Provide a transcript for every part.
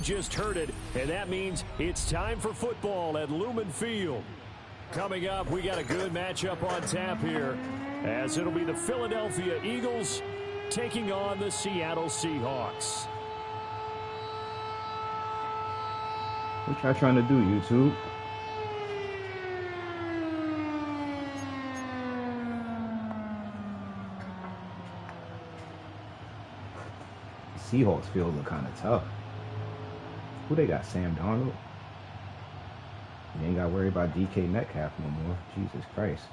Just heard it, and that means it's time for football at Lumen Field. Coming up, we got a good matchup on tap here, as it'll be the Philadelphia Eagles taking on the Seattle Seahawks. What y'all trying to do, YouTube? Seahawks field look kind of tough. Who they got? Sam Darnold? You ain't got to worry about DK Metcalf no more. Jesus Christ.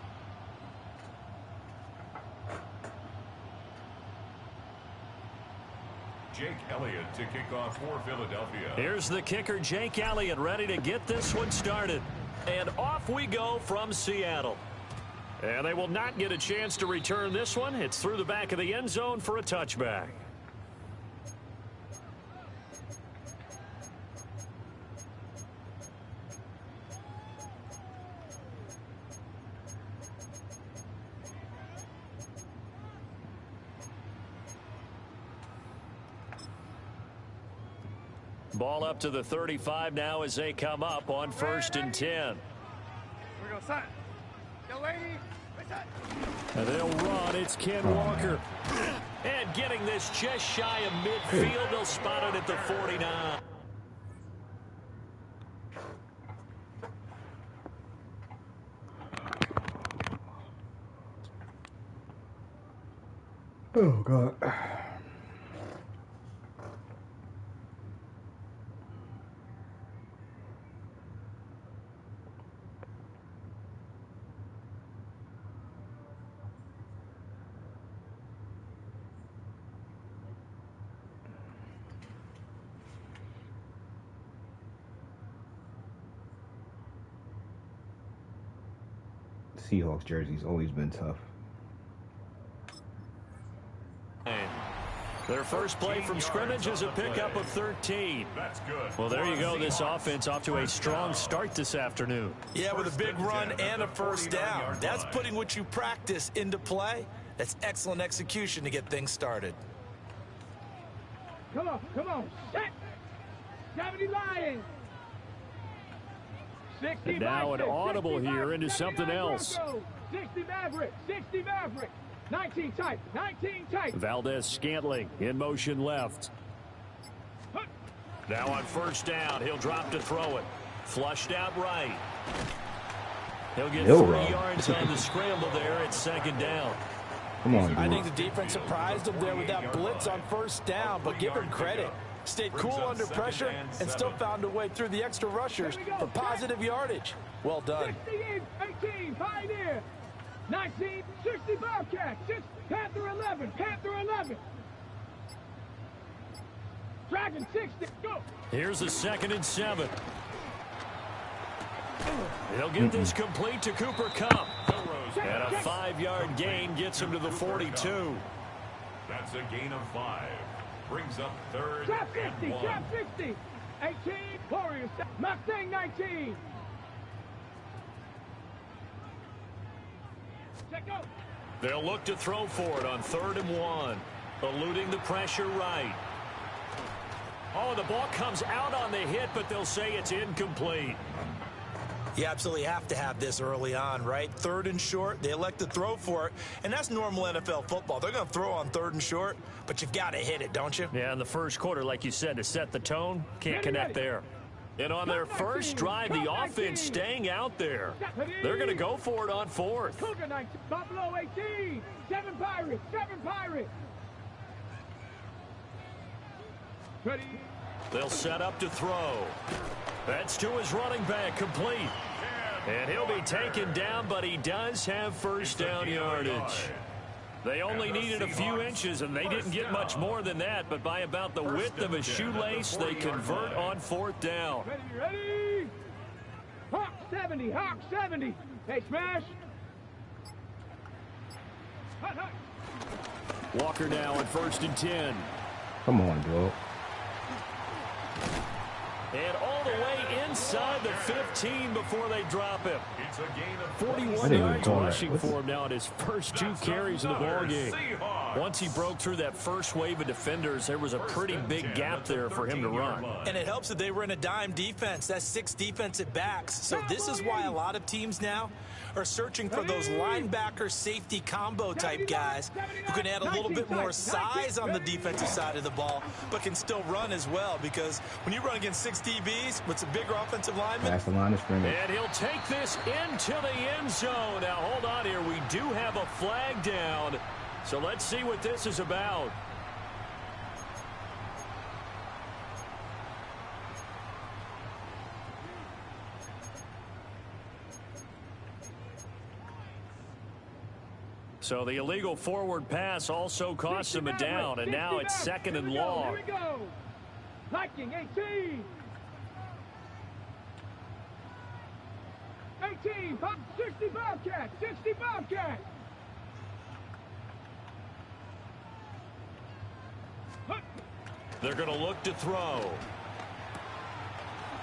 Jake Elliott to kick off for Philadelphia. Here's the kicker, Jake Elliott, ready to get this one started. And off we go from Seattle. And they will not get a chance to return this one. It's through the back of the end zone for a touchback. Ball up to the 35 now as they come up on 1st and 10. Here we go, son. Yo, lady. And they'll run. It's Ken Walker. And getting this just shy of midfield. They'll spot it at the 49. Oh, God. Seahawks jersey's always been tough. Their first play from scrimmage is a pickup of 13. That's good. Well, there you go. This offense off to a strong start this afternoon. Yeah, with a big run and a first down. That's putting what you practice into play. That's excellent execution to get things started. Come on, come on. Set. 70 Lions. 60 And now an audible here into something else. 60 Maverick, 60 Maverick. 19 tight, 19 tight. Valdez-Scantling in motion left. Now on first down, he'll drop to throw it. Flushed out right. He'll get 3 yards on the scramble there at 2nd down. Come on, dude. I think the defense surprised him there with that blitz on first down, but give him credit. Stayed cool under pressure and still found a way through the extra rushers for positive yardage. Well done. 18, Pioneer. 19, 60 Bobcats. Panther 11, Panther 11. Dragon 60, go. Here's a 2nd and 7. He'll get this complete to Cooper Kupp. And a 5-yard gain gets him to the 42. That's a gain of 5. Brings up 3rd Trap 50, and 1. trap 50. 18, Warriors. Mustang 19. Check out. They'll look to throw for it on 3rd and 1. Eluding the pressure right. Oh, the ball comes out on the hit, but they'll say it's incomplete. You absolutely have to have this early on, right? 3rd and short, they elect to throw for it, and that's normal NFL football. They're going to throw on 3rd and short, but you've got to hit it, don't you? Yeah, in the first quarter, like you said, to set the tone, can't connect there. And on their first drive, the offense staying out there. They're going to go for it on 4th. Cougar 19, Buffalo 18, 7 Pirates, 7 Pirates. Ready. They'll set up to throw. That's to his running back, complete. And he'll be taken down, but he does have first down yardage. They only needed a few inches, and they didn't get much more than that, but by about the width of a shoelace, they convert on 4th down. Ready. Hawk 70, Hawk 70. Hey, smash. Hut, hut. Walker now at 1st and 10. Come on, bro. And all the way inside the 15 before they drop him. It's a gain of 41 yards rushing for him now in his first 2 carries of the ballgame. Once he broke through that first wave of defenders, there was a pretty big gap there for him to run. And it helps that they were in a dime defense. That's 6 defensive backs. So this is why a lot of teams now are searching for those linebacker safety combo type guys who can add a little bit more size on the defensive side of the ball, but can still run as well, because when you run against 6 DBs with some bigger offensive linemen. That's the line of scrimmage. And he'll take this into the end zone. Now, hold on here. We do have a flag down. So let's see what this is about. So the illegal forward pass also cost him a down, and now it's 2nd and long. Here we go. Viking 18. 18. 60 Bobcat. 60 Bobcat. They're going to look to throw.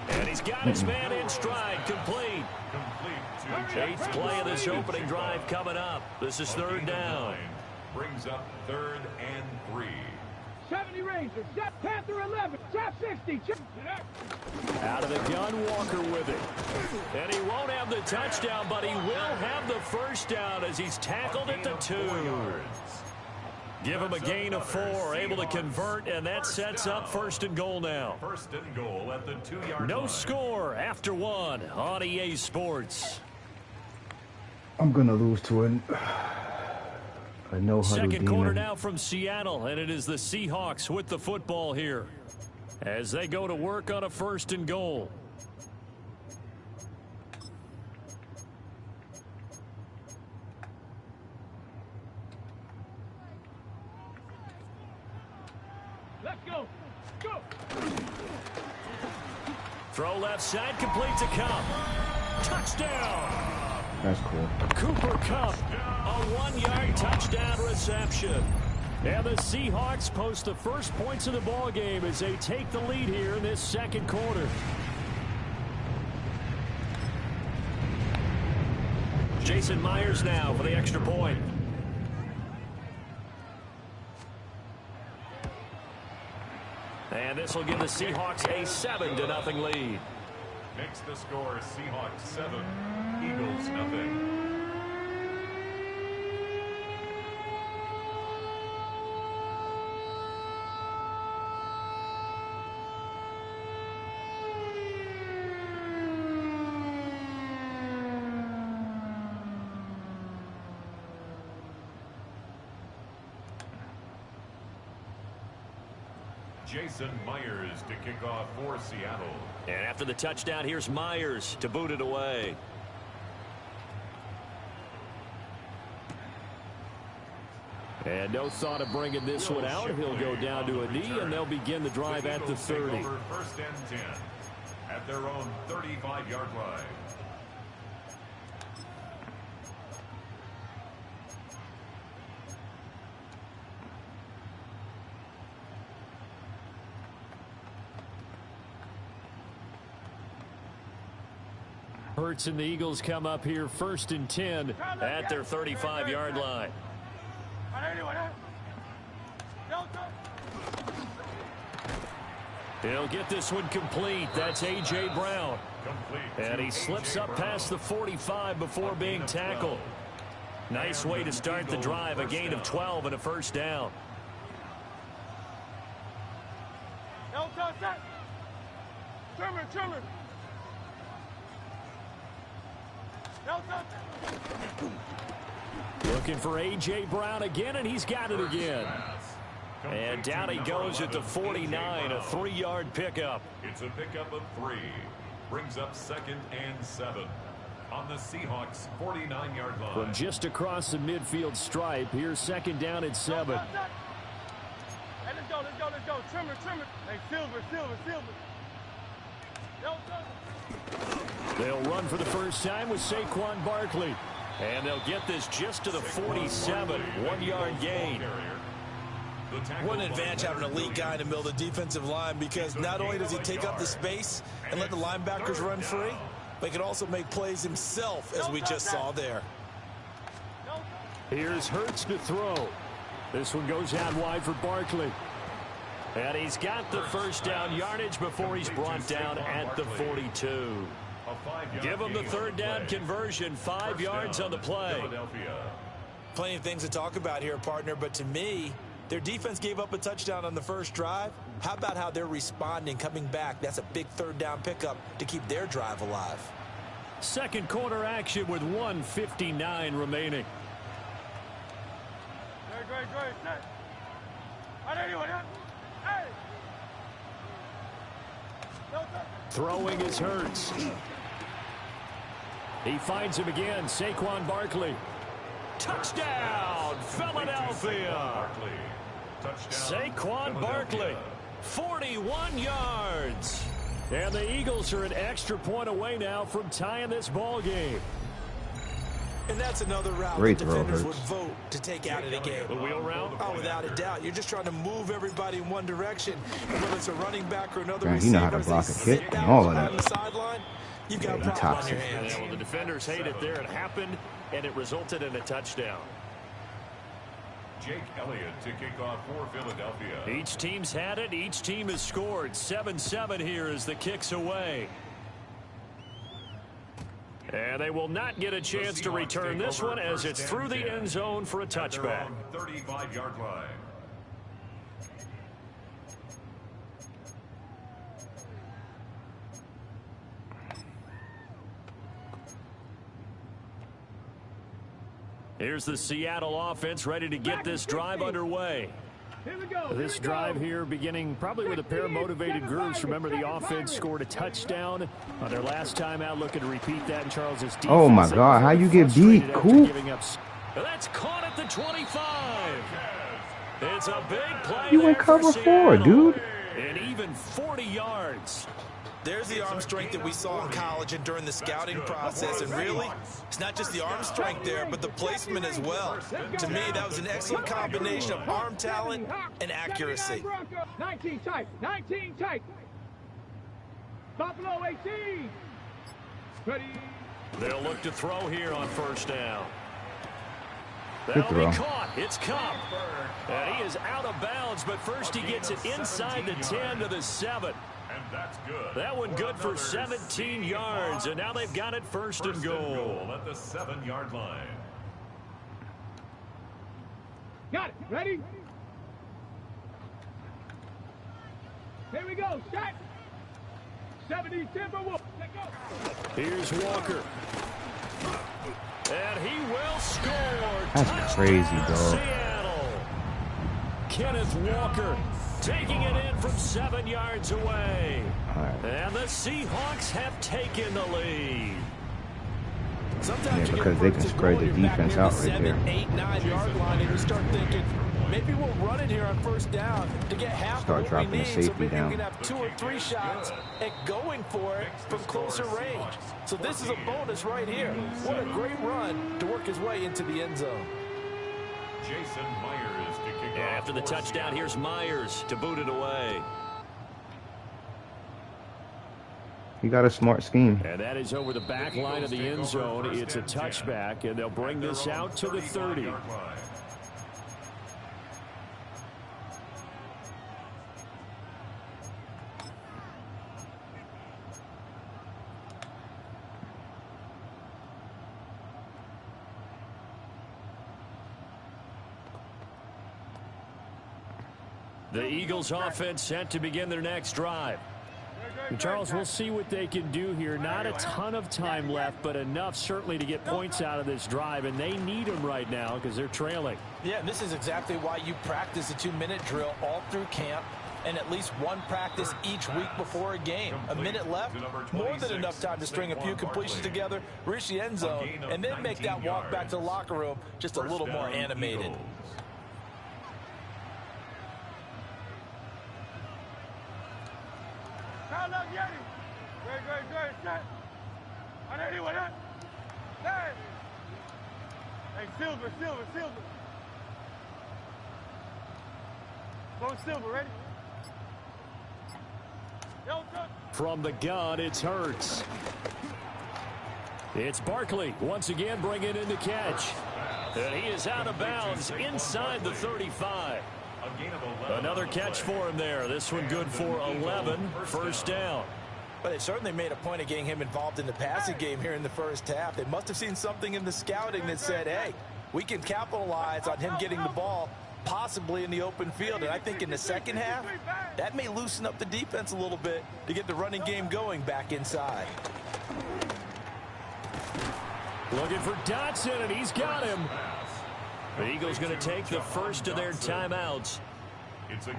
And he's got his man in stride, complete. Eighth play of this opening drive coming up. This is 3rd down. Brings up 3rd and 3. 70 Rangers. Panther 11. Top 60. Out of the gun, Walker with it. And he won't have the touchdown, but he will have the first down as he's tackled at the 2. Give him a gain of 4, able to convert, and that sets up 1st and goal now. 1st and goal at the 2-yard line. No score after 1 on EA Sports. I'm going to lose to a no-huddle Second quarter demon. now from Seattle, and it is the Seahawks with the football here as they go to work on a 1st and goal. Let's go. Go. Throw left side, complete to Cup. Touchdown. That's cool. Cooper Kupp, a 1-yard touchdown reception. And the Seahawks post the first points of the ball game as they take the lead here in this 2nd quarter. Jason Myers now for the extra point. And this will give the Seahawks a 7-0 lead. Makes the score Seahawks 7, Eagles nothing. Jason Myers to kick off for Seattle. And after the touchdown, here's Myers to boot it away. And no thought of bringing this one out. He'll go down to a knee, and they'll begin the drive at the 30. 1st and 10 at their own 35-yard line. Hurts and the Eagles come up here 1st and 10 at their 35-yard line. He'll get this one complete. That's A.J. Brown. And he slips up past the 45 before being tackled. Nice way to start the drive. A gain of 12 and a 1st down. Trimmer. Looking for A.J. Brown again, and he's got it again. And down he goes at the 49, a 3-yard pickup. It's a pickup of 3. Brings up 2nd and 7 on the Seahawks 49-yard line. From just across the midfield stripe, here's 2nd down at 7. Hey, let's go. Trimmer. Hey, Silver. They'll run for the first time with Saquon What an advantage having an elite guy in the middle of the defensive line, because not only does he take up the space and let the linebackers run free, but he can also make plays himself, as we just saw there. Here's Hurts to throw. This one goes out wide for Barkley. And he's got the first down yardage before he's brought down at the 42. Give him the third down conversion, 5 yards on the play. Plenty of things to talk about here, partner, but to me, their defense gave up a touchdown on the first drive. How about how they're responding, coming back? That's a big third down pickup to keep their drive alive. Second quarter action with 1:59 remaining. Throwing is Hurts. He finds him again, Saquon Barkley. Touchdown, Philadelphia. Saquon Barkley, 41 yards. And the Eagles are an extra point away now from tying this ball game. And that's another route Great the throw, defenders Hurts. would vote to take out of the game. The wheel route? Oh, without a doubt. You're just trying to move everybody in one direction. And whether it's a running back or another Man, you receiver, know how to as block they a sit kick back and all of on the that. sideline, you've got a Yeah, he problem on toxic. your hands. Yeah, well, the defenders hate it there. It happened, and it resulted in a touchdown. Jake Elliott to kick off for Philadelphia. Each team's had it. Each team has scored. 7-7 here as the kick's away. And they will not get a chance to return this one as it's through the end zone for a touchback. 35-yard line. Here's the Seattle offense ready to get this drive underway. Here we go. This drive here beginning probably with a pair of motivated groups. Remember, the offense scored a touchdown on their last time out, looking to repeat that in Charles's defense. Oh my God, how you get beat? Frustrated after Cool. giving up. That's caught at the 25. It's a big play. You there in cover for 4, Seattle. dude. And even 40 yards. There's the arm strength that we saw in college and during the scouting process. And really, it's not just the arm strength there, but the placement as well. To me, that was an excellent combination of arm talent and accuracy. 19 tight. 19 tight. Buffalo 18. Ready. They'll look to throw here on first down. Good That'll throw. be caught. It's Cup. And he is out of bounds, but first he gets it inside the 10 to the 7. And that's good. That one good for 17 yards, and now they've got it first and goal. At the 7-yard line. Got it. Ready? Here we go. Set. 70 Timberwolves. Let go. Here's Walker. And he will score. That's Touchdown, crazy, dog. Seattle. Kenneth Walker taking it in from 7 yards away. All right. And the Seahawks have taken the lead. Sometimes Yeah, you get because they first can and spread goal, the you're back defense near out the right 7, there. 8, 9-yard line, and you start thinking, maybe we'll run it here on first down to get half Start of what dropping we the need. So safety maybe down. we can have 2 or 3 shots at going for it from closer range. So this is a bonus right here. What a great run to work his way into the end zone. Jason Myers to kick And off after the for touchdown, Seattle. here's Myers to boot it away. He got a smart scheme. And that is over the back line of the end zone. It's a touchback, and they'll bring this out to the 30. The Eagles offense set to begin their next drive. And Charles, we'll see what they can do here. Not a ton of time left, but enough certainly to get points out of this drive, and they need them right now because they're trailing. Yeah, and this is exactly why you practice a 2-minute drill all through camp and at least one practice each week before a game. A minute left, more than enough time to string a few completions together, reach the end zone, and then make that walk back to the locker room just a little more animated. Hey, Silver. Going silver, ready? From the gun, it's Hurts. It's Barkley once again bringing in the catch. And he is out of bounds inside the 35. Another catch for him there. This one good for 11. First down. But they certainly made a point of getting him involved in the passing game here in the first half. They must have seen something in the scouting that said, hey, we can capitalize on him getting the ball possibly in the open field. And I think in the second half, that may loosen up the defense a little bit to get the running game going back inside. Looking for Dotson, and he's got him. The Eagles going to take the first of their timeouts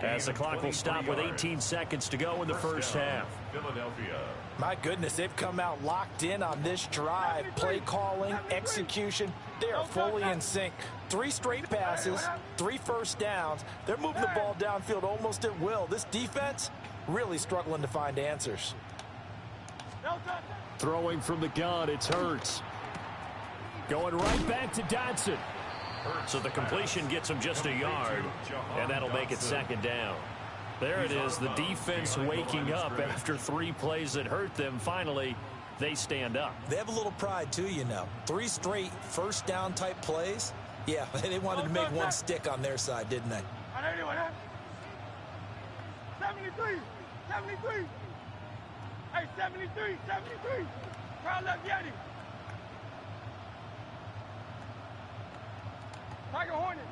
as the clock will stop with 18 seconds to go in the first half. My goodness, they've come out locked in on this drive. Play calling, execution, they are fully in sync. 3 straight passes, 3 first downs. They're moving the ball downfield almost at will. This defense really struggling to find answers. Throwing from the gun, it's Hurts. Going right back to Dotson. So the completion gets him just a yard, and that'll make it second down. There it is, the defense waking up after 3 plays that hurt them. Finally, they stand up. They have a little pride, too, you know. 3 straight first down type plays. Yeah, they wanted to make one stick on their side, didn't they? 73, 73. Hey, 73, 73. Crowd left Yeti. Tiger Hornet.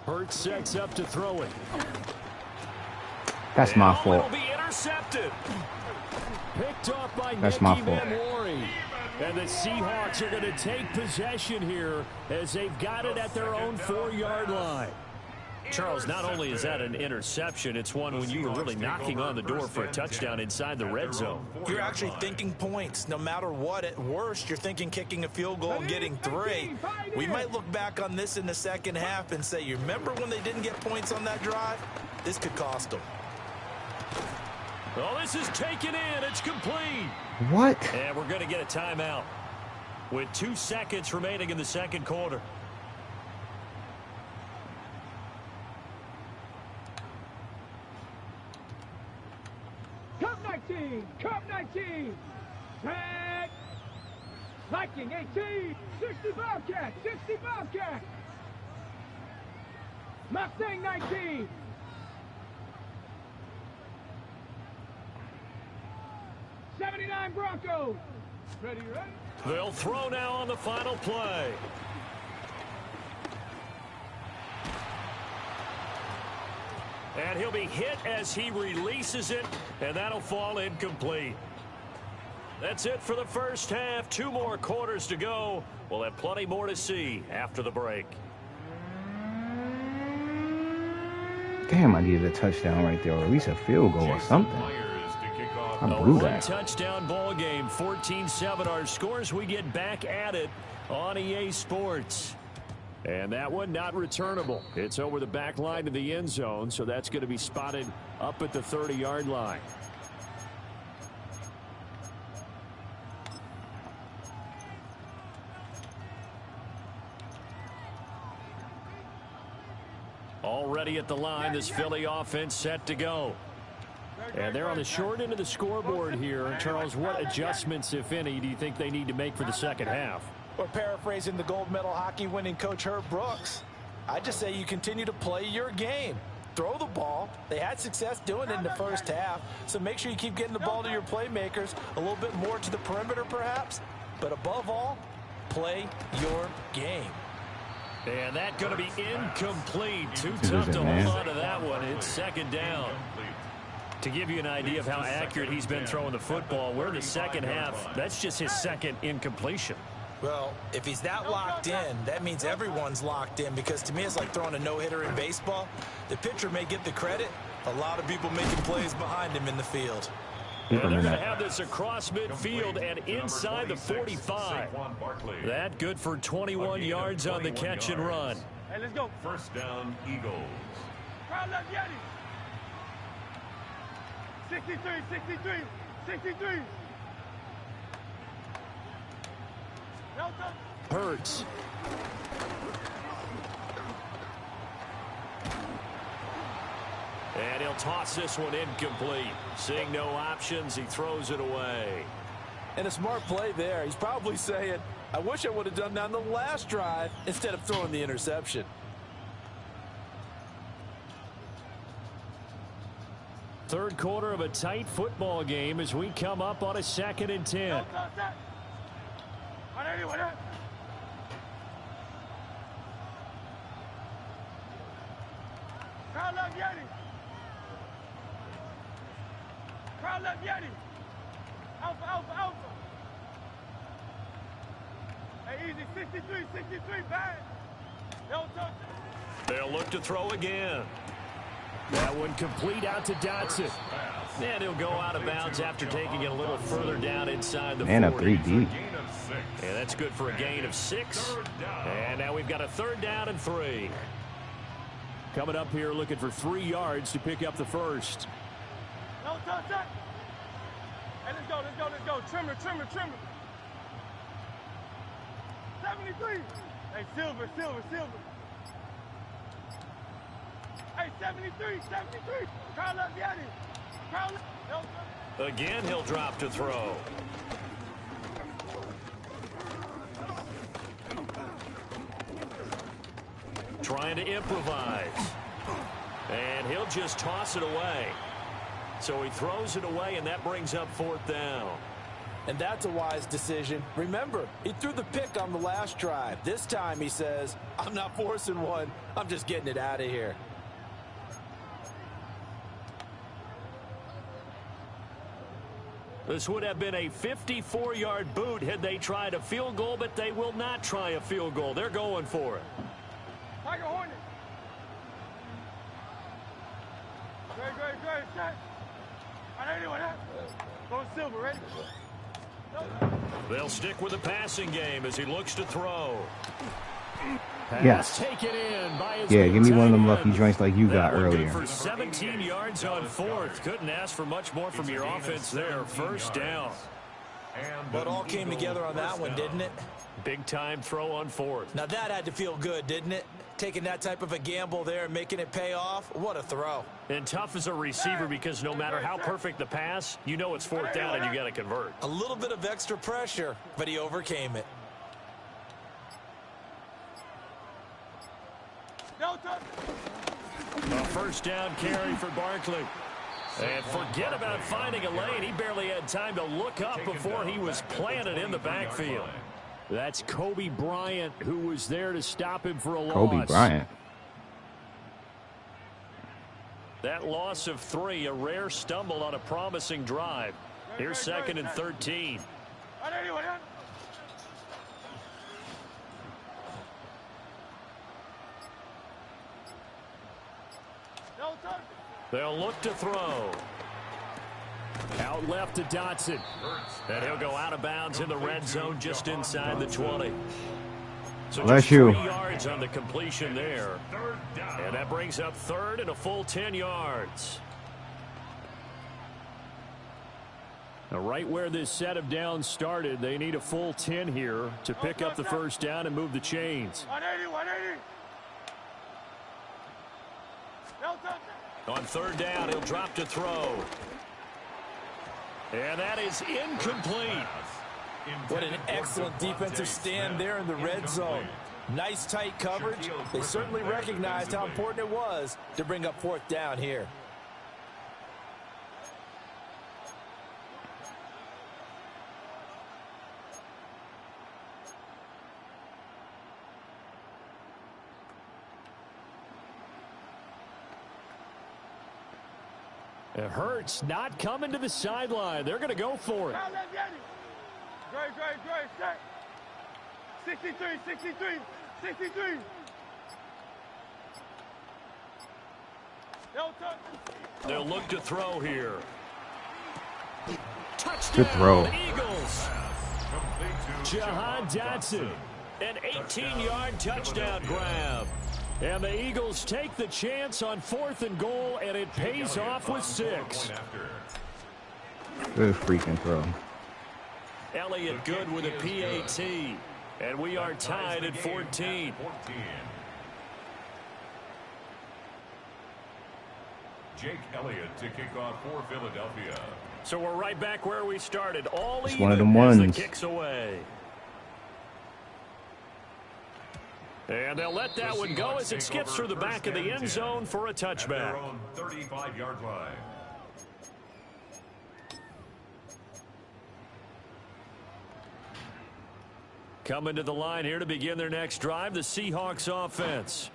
Hurts sets up to throw it. That's my fault. Will be intercepted. Picked off by That's my Nicky fault. Manwari. And the Seahawks are going to take possession here as they've got it at their own 4-yard line. Charles, not only is that an interception, it's one when you were really knocking on the door for a touchdown inside the red zone. You're actually thinking points. No matter what, at worst, you're thinking kicking a field goal and getting 3. We might look back on this in the second half and say, you remember when they didn't get points on that drive? This could cost them. Oh, this is taken in. It's complete. What? And we're going to get a timeout with 2 seconds remaining in the second quarter. Cup 19, Cup 19. Tag. Viking 18, 60 Bobcat, 60 Bobcat. Mustang 19. '79 Broncos. Ready, ready? They'll throw now on the final play. And he'll be hit as he releases it, and that'll fall incomplete. That's it for the first half. 2 more quarters to go. We'll have plenty more to see after the break. Damn, I needed a touchdown right there, or at least a field goal or something. I blew that. Touchdown ball game, 14-7 our scores. We get back at it on EA Sports. And that one not returnable. It's over the back line of the end zone, so that's going to be spotted up at the 30-yard line. Already at the line, this Philly offense set to go. And they're on the short end of the scoreboard here. Charles, what adjustments, if any, do you think they need to make for the second half? Or paraphrasing the gold medal hockey winning coach Herb Brooks, I just say you continue to play your game. Throw the ball. They had success doing it in the first half, so make sure you keep getting the ball to your playmakers, a little bit more to the perimeter perhaps, but above all, play your game. And that's going to be incomplete. Too tough to hold on to that one. It's second down. To give you an idea of how accurate he's been throwing the football, we're in the second half. That's just his second incompletion. Well, if he's that locked in, that means everyone's locked in, because to me it's like throwing a no-hitter in baseball. The pitcher may get the credit. A lot of people making plays behind him in the field. And they're going to have this across midfield and inside the 45. That good for 21 yards on the catch and run. Hey, let's go. First down, Eagles. Crowd left Yeti. 63, 63, 63. Hurts. And he'll toss this one incomplete. Seeing no options, he throws it away. And a smart play there. He's probably saying, I wish I would have done that on the last drive instead of throwing the interception. Third quarter of a tight football game as we come up on a 2nd and 10. Alpha. Hey, easy, 63, bad. They'll look to throw again. That one complete out to Dotson. And he'll go out of bounds after taking it a little further down inside the 40. And a 3D. And that's good for a gain of 6. And now we've got a 3rd down and 3. Coming up here looking for 3 yards to pick up the first. No touch that. Hey, let's go. Trimmer. 73. Hey, Silver. Hey, 73. Crowd up, Yeti. Again, he'll drop to throw. Trying to improvise. And he'll just toss it away. So he throws it away, and that brings up 4th down. And that's a wise decision. Remember, he threw the pick on the last drive. This time he says, I'm not forcing one. I'm just getting it out of here. This would have been a 54-yard boot had they tried a field goal, but they will not try a field goal. They're going for it. Tiger Hornet. Great shot. I know that. Going Silver, ready? They'll stick with the passing game as he looks to throw. Yes. Taken in by his Yeah, give me one of them lucky end. joints like you got That one good earlier. for 17 yards on 4th. Couldn't ask for much more from your offense there. 1st down. But it all came together on that one, didn't it? Big time throw on 4th. Now that had to feel good, didn't it? Taking that type of a gamble there and making it pay off. What a throw. And tough as a receiver because no matter how perfect the pass, you know it's 4th down and you got to convert. A little bit of extra pressure, but he overcame it. A 1st down carry for Barkley. And forget about finding a lane. He barely had time to look up before he was planted in the backfield. That's Kobe Bryant, who was there to stop him for a loss. Kobe Bryant. That loss of 3, a rare stumble on a promising drive. Here's 2nd and 13. They'll look to throw. Out left to Dotson. And he'll go out of bounds in the red zone just inside the 20. So Bless just you. 3 yards on the completion there. And that brings up 3rd and a full 10 yards. Now, right where this set of downs started, they need a full 10 here to pick up the 1st down and move the chains. 180. On 3rd down, he'll drop to throw. And that is incomplete. What an excellent defensive stand there in the red zone. Nice tight coverage. They certainly recognized how important it was to bring up 4th down here. It hurts not coming to the sideline. They're going to go for it. Great. Set. 63. They'll look to throw here. Touchdown, Good throw. Eagles. Jahan Dotson, an 18-yard touchdown grab. And the Eagles take the chance on 4th and goal, and it pays off with 6. Good freaking throw. Elliott good with a PAT. And we are tied at 14. Jake Elliott to kick off for Philadelphia. So we're right back where we started. All It's even one of them as the ones. kick's away. And they'll let that one go as it skips through the back of the end zone for a touchback. Their own 35-yard line. Coming to the line here to begin their next drive, the Seahawks offense.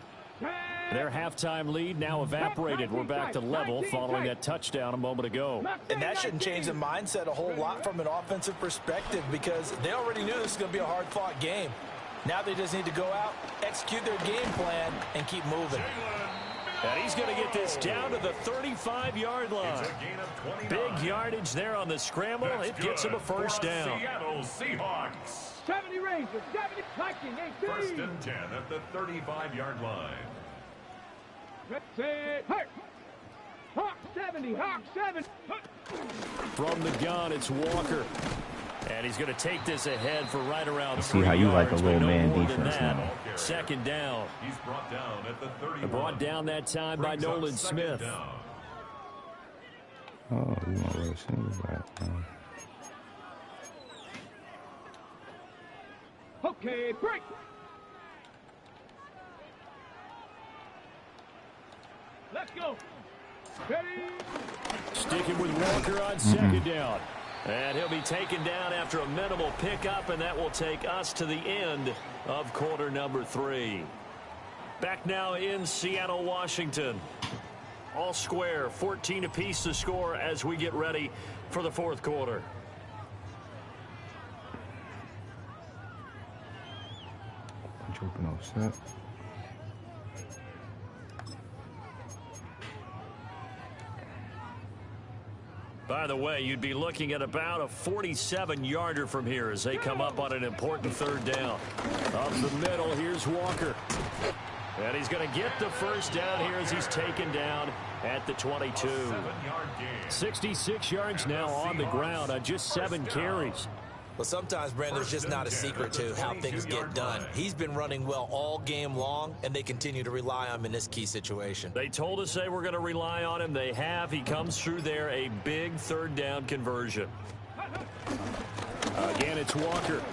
Their halftime lead now evaporated. We're back to level following that touchdown a moment ago. And that shouldn't change the mindset a whole lot from an offensive perspective because they already knew this was going to be a hard-fought game. Now they just need to go out, execute their game plan, and keep moving. And he's going to get this down to the 35-yard line. Big yardage there on the scramble. It gets him a first down. Seattle Seahawks. 70 Rangers, 70 Viking, 18. First and 10 at the 35-yard line. Let's say, hey! Hawk 70, Hawk 7. From the gun, it's Walker. And he's going to take this ahead for right around 3 See how you like a yards, little but no man more than defense that. now. Second down. He's brought down at the 31. Brought down that time by Brings up Nolan second Smith. down. Oh, you want to single back. Okay, break. Let's go. Ready? Sticking with Walker on second down. And he'll be taken down after a minimal pickup, and that will take us to the end of quarter number 3. Back now in Seattle, Washington. All square, 14 apiece to score as we get ready for the fourth quarter. Jumping offset. By the way, you'd be looking at about a 47-yarder from here as they come up on an important third down. Up the middle, here's Walker. And he's going to get the first down here as he's taken down at the 22. 66 yards now on the ground on just 7 carries. Well, sometimes, Brandon, there's just not a secret to how things get done. He's been running well all game long, and they continue to rely on him in this key situation. They told us they were going to rely on him. They have. He comes through there, a big third down conversion. Again, it's Walker.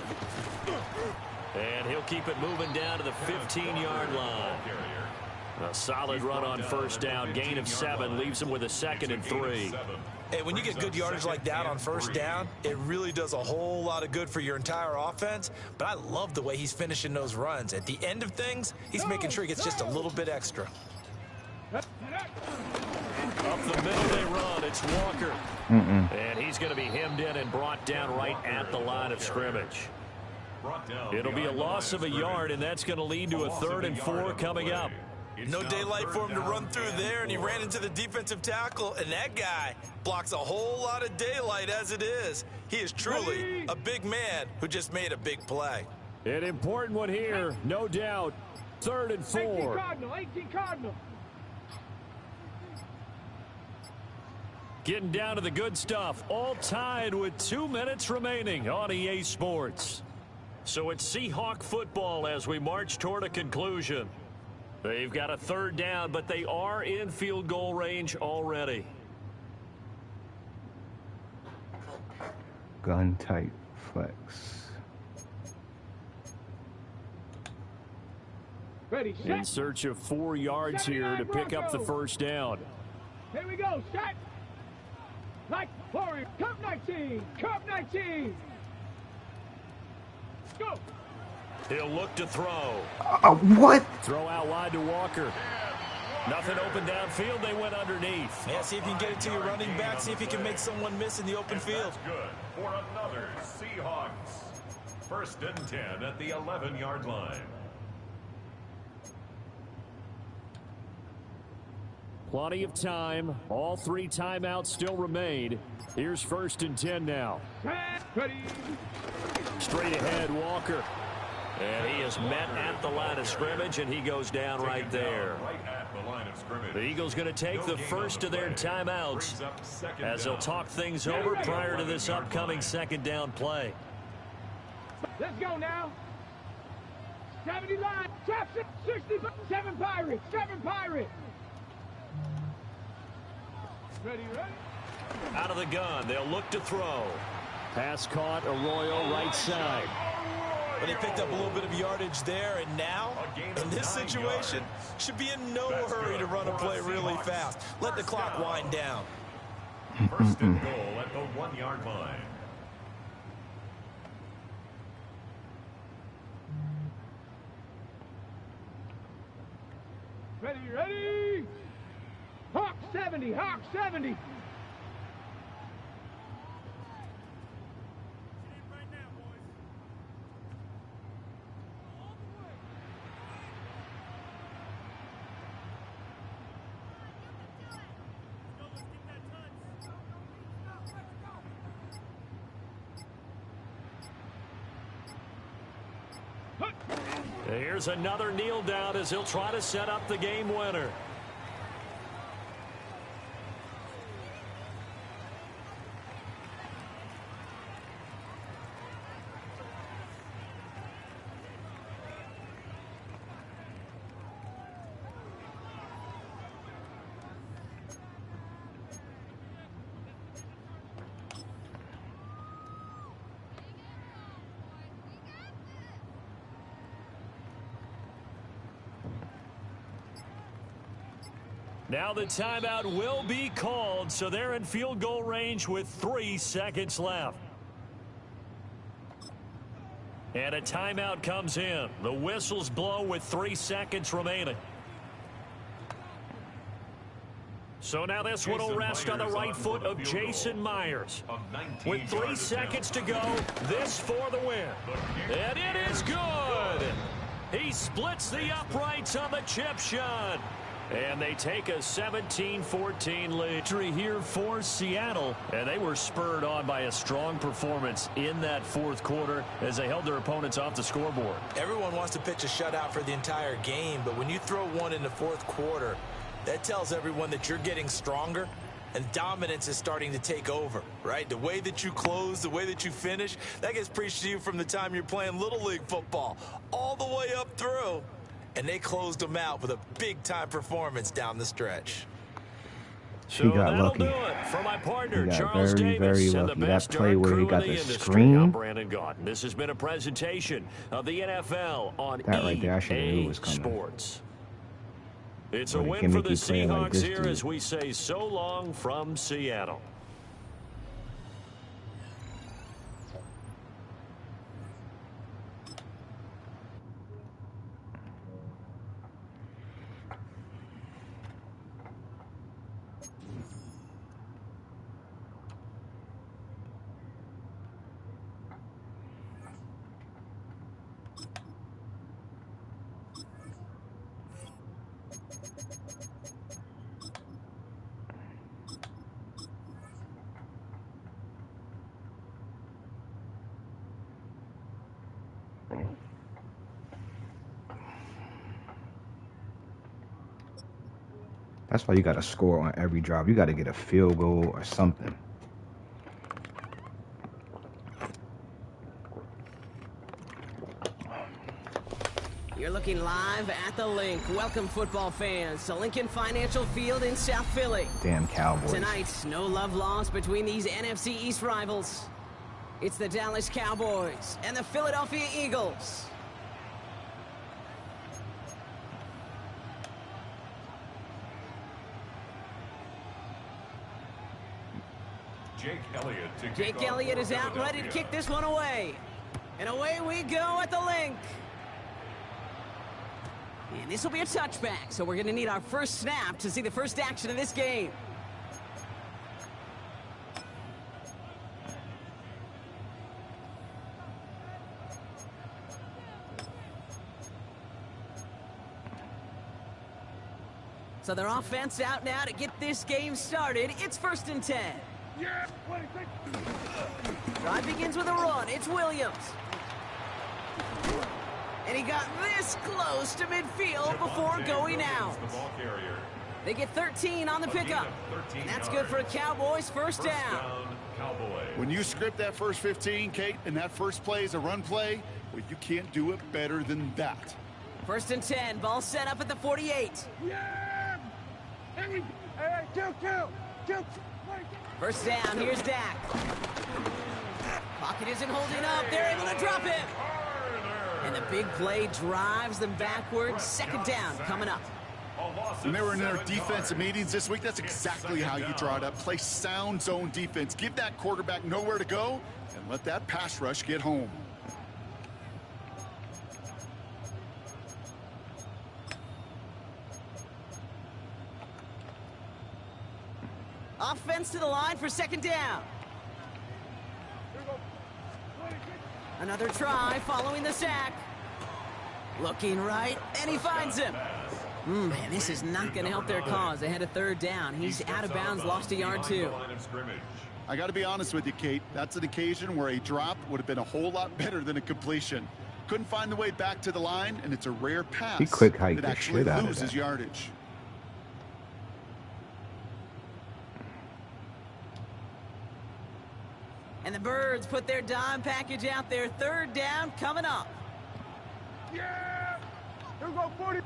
And he'll keep it moving down to the 15-yard line. A solid run on first down. Gain of 7 leaves him with a 2nd and 3. Hey, when you get good yardage like that on first down, it really does a whole lot of good for your entire offense. But I love the way he's finishing those runs. At the end of things, he's making sure he gets just a little bit extra. Up the middle they run. It's Walker. And he's going to be hemmed in and brought down right at the line of scrimmage. It'll be a loss of a yard, and that's going to lead to a 3rd and 4 coming up. No daylight for him to run through there, and he ran into the defensive tackle, and that guy blocks a whole lot of daylight as it is. He is truly a big man who just made a big play. An important one here, no doubt. 3rd and 4. 18 Cardinal, 18 Cardinal. Getting down to the good stuff. All tied with 2 minutes remaining on EA Sports. So it's Seahawk football as we march toward a conclusion. They've got a 3rd down, but they are in field goal range already. Gun tight flex. Ready, In set. search of 4 yards here to pick up the first down. Here we go, set. Like Warrior, Cup 19, Cup 19. Go. He'll look to throw. What? Throw out wide to Walker. Nothing open downfield. They went underneath. Yeah, see if you can get it to your running back. See if you can make someone miss in the open field. That's good for another Seahawks. 1st and 10 at the 11-yard line. Plenty of time. All 3 timeouts still remain. Here's 1st and 10 now. Ready. Straight ahead, Walker. And he is met at the line of scrimmage, and he goes down right there. Right at the line of scrimmage. The Eagles going to take the first of their timeouts as they'll talk things over prior to this upcoming 2nd down play. Let's go now. 70 line. Trap 67 Pirates. 7 Pirates. Ready. Out of the gun, they'll look to throw. Pass caught, Arroyo right side. But he picked up a little bit of yardage there, and now, in this situation, should be in no hurry to run a play really fast. Let the clock wind down. First and goal at the 1-yard line. Ready. Hawk 70. Hawk 70. Here's another kneel down as he'll try to set up the game winner. Now the timeout will be called, so they're in field goal range with 3 seconds left. And a timeout comes in. The whistles blow with 3 seconds remaining. So now this one will rest on the right foot of Jason Myers. With 3 seconds to go, this for the win. And it is good. He splits the uprights on the chip shot. And they take a 17-14 lead. Victory here for Seattle. And they were spurred on by a strong performance in that fourth quarter as they held their opponents off the scoreboard. Everyone wants to pitch a shutout for the entire game, but when you throw one in the fourth quarter, that tells everyone that you're getting stronger and dominance is starting to take over, right? The way that you close, the way that you finish, that gets preached to you from the time you're playing Little League football all the way up through. And they closed them out with a big-time performance down the stretch. So that'll lucky. do it for my partner, He got Charles very, Davis, very and the lucky. best That play where he got the industry. screen. I'm Brandon Gaudin. This has been a presentation of the NFL on That right there, I should have knew EA was coming. Sports. It's a What a win for the gimmicky play like Seahawks this, here dude. as we say so long from Seattle. That's why you got to score on every drive. You got to get a field goal or something. You're looking live at the Link. Welcome, football fans, to Lincoln Financial Field in South Philly. Damn Cowboys. Tonight, no love lost between these NFC East rivals. It's the Dallas Cowboys and the Philadelphia Eagles. Jake Elliott is out, ready to kick this one away. And away we go at the Link. And this will be a touchback, so we're going to need our first snap to see the first action of this game. So their offense out now to get this game started. It's 1st and 10. Yeah, Drive begins with a run. It's Williams. And he got this close to midfield before going out. They get 13 on the pickup. And that's good for a Cowboys first down. When you script that first 15, Kate, and that first play is a run play, well, you can't do it better than that. First and 10. Ball set up at the 48. Yeah! Hey, kill. First down. Here's Dak. Pocket isn't holding up. They're able to drop him. And the big play drives them backwards. Second down coming up. When they were in their defensive meetings this week, that's exactly how you draw it up. Play sound zone defense. Give that quarterback nowhere to go and let that pass rush get home. Offense to the line for second down. Another try following the sack. Looking right, and he finds him. Man, this is not going to help their cause. They had a third down. He's out of bounds, lost a yard too. I got to be honest with you, Kate. That's an occasion where a drop would have been a whole lot better than a completion. Couldn't find the way back to the line, and it's a rare pass He quick hiked that the actually shit out of loses that. yardage. And the Birds put their dime package out there. Third down coming up. Yeah! Here we go, 40.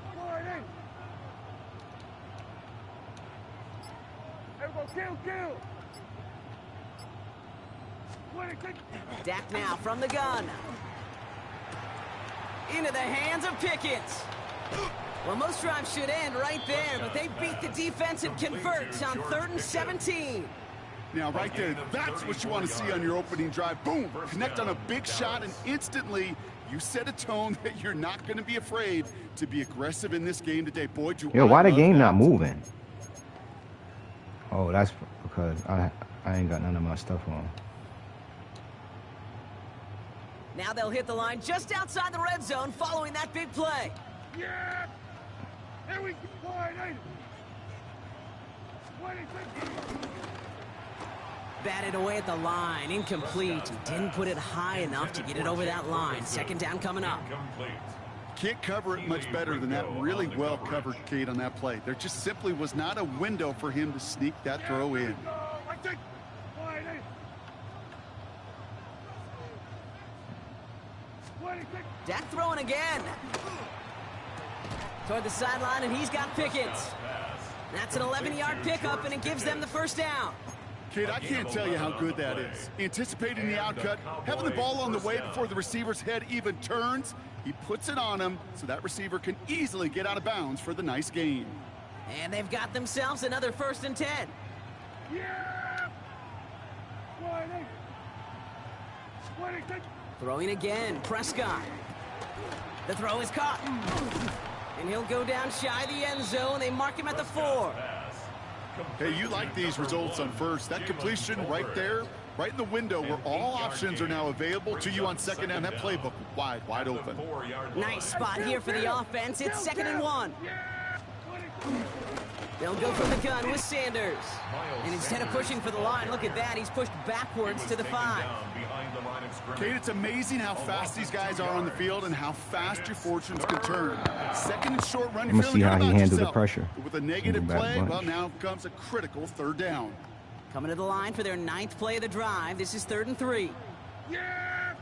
Here we go, kill. Dak now from the gun. Into the hands of Pickens. Well, most drives should end right there, but they beat the defense and convert on 3rd and 17. Now, right there, that's what you want to see on your opening drive. Boom! Connect on a big shot, and instantly you set a tone that you're not going to be afraid to be aggressive in this game today. Boy, Yo, why the game not moving? Oh, that's because I ain't got none of my stuff on. Now they'll hit the line just outside the red zone following that big play. Yeah! Here we go, 26. Batted away at the line, incomplete. He didn't put it high enough to get it over that line. Second down coming up. Can't cover it much better than that really well covered Kate on that play. There just simply was not a window for him to sneak that throw in. Dak throwing again. Toward the sideline, and he's got Pickens. That's an 11-yard pickup, and it gives them the first down. Kate, I can't tell you how good that is. Anticipating the outcut, having the ball on the way before the receiver's head even turns, he puts it on him so that receiver can easily get out of bounds for the nice gain. And they've got themselves another 1st and 10. Yeah! 26. Throwing again, Prescott. The throw is caught. And he'll go down shy of the end zone. They mark him at the 4. Hey, you like these results on first. That completion right there, right in the window where all options are now available to you on second down. That playbook wide open. Nice spot here for the offense. It's 2nd and 1. They'll go from the gun with Sanders. And instead of pushing for the line, look at that. He's pushed backwards to the 5. Kate, it's amazing how fast these guys are on the field and how fast your fortunes can turn. Second and short run, I'm gonna see how he handled the pressure. But with a negative play, well, now comes a critical 3rd down. Coming to the line for their 9th play of the drive. This is 3rd and 3. Yeah!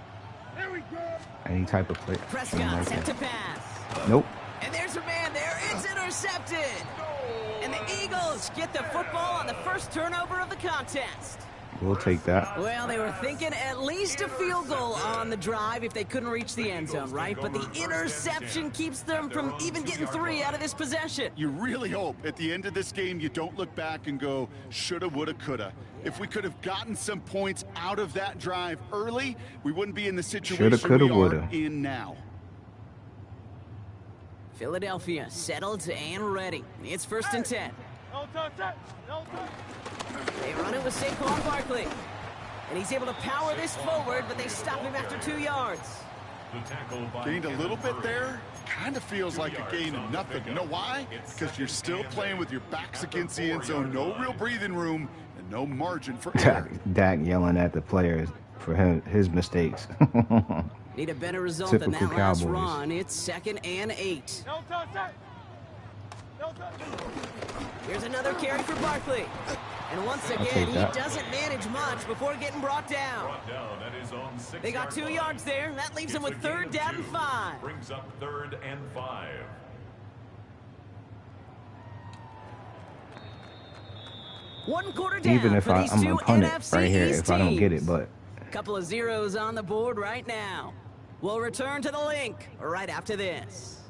Here we go. Any type of play. Prescott set to pass. Nope. And there's a man there. It's intercepted. And the Eagles get the football on the first turnover of the contest. We'll take that. Well, they were thinking at least a field goal on the drive if they couldn't reach the end zone, right? But the interception keeps them from even getting 3 out of this possession. You really hope at the end of this game you don't look back and go, shoulda, woulda, coulda. If we could have gotten some points out of that drive early, we wouldn't be in the situation Shoulda, coulda, we are woulda. in now. Philadelphia settled and ready. It's 1st and 10. They run it with Saquon Barkley. And he's able to power this forward, but they stop him after 2 yards. Gained a little bit there. Kind of feels like a gain of nothing. You know why? Because you're still playing with your backs against the end zone. No real breathing room and no margin for error. Dak yelling at the players for his mistakes. Need a better result Typical than that last Cowboys. run. It's 2nd and 8. Here's another carry for Barkley. And once again, he doesn't manage much before getting brought down. They got 2 yards there. That leaves them with 3rd down and 5. Brings up 3rd and 5. One quarter down. Even if for these I'm two gonna punt it NFC right here East if I don't get teams. it, but Couple of zeros on the board right now. We'll return to the link right after this.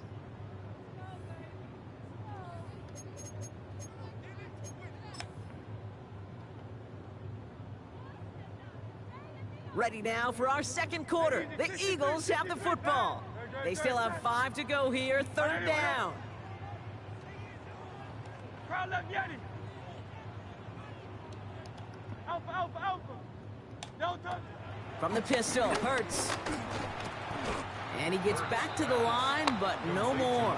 Ready now for our second quarter. The Eagles have the football. They still have 5 to go here. 3rd down. Crowd left Yeti. Alpha, alpha, alpha. Delta. From the pistol, Hurts. And he gets back to the line, but no more.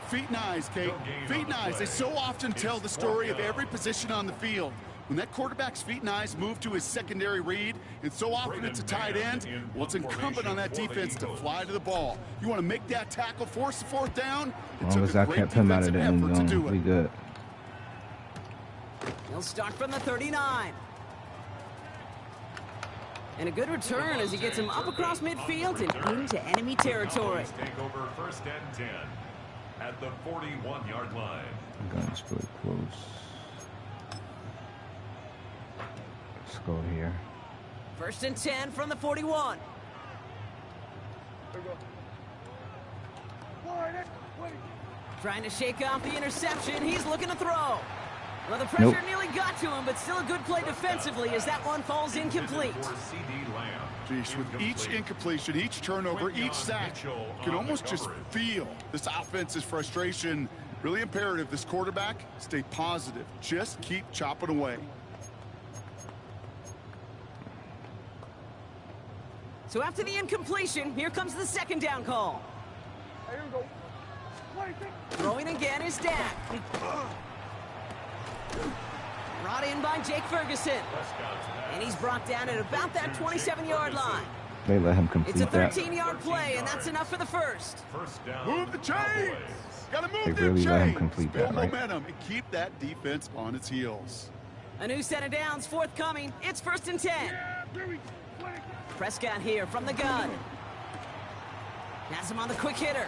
Feet and eyes, Kate. Feet and eyes. They so often tell the story of every position on the field. When that quarterback's feet and eyes move to his secondary read, and so often it's a tight end, well, it's incumbent on that defense to fly to the ball. You want to make that tackle, force the 4th down? as long as I kept him out of the end zone, we good. He'll start from the 39. And a good return as he gets him up across midfield and into enemy territory. Take over 1st and 10 at the 41-yard line. Guns pretty close. Let's go here. 1st and 10 from the 41. Trying to shake off the interception. He's looking to throw. Well, the pressure nearly got to him, but still a good play defensively as that one falls incomplete. Geez, with each incompletion, each turnover, each sack, you can almost just feel this offense's frustration. Really imperative this quarterback stay positive. Just keep chopping away. So after the incompletion, here comes the 2nd down call. Here we go. Throwing again is Dak. Brought in by Jake Ferguson. And he's brought down at about that 27-yard line. They let him complete It's a that. 13-yard play, and that's enough for the 1st. Move the chains! Gotta move They them really let him chains! complete Build that, right? momentum and keep that defense on its heels. A new set of downs forthcoming. It's 1st and 10. Prescott here from the gun. Has him on the quick hitter.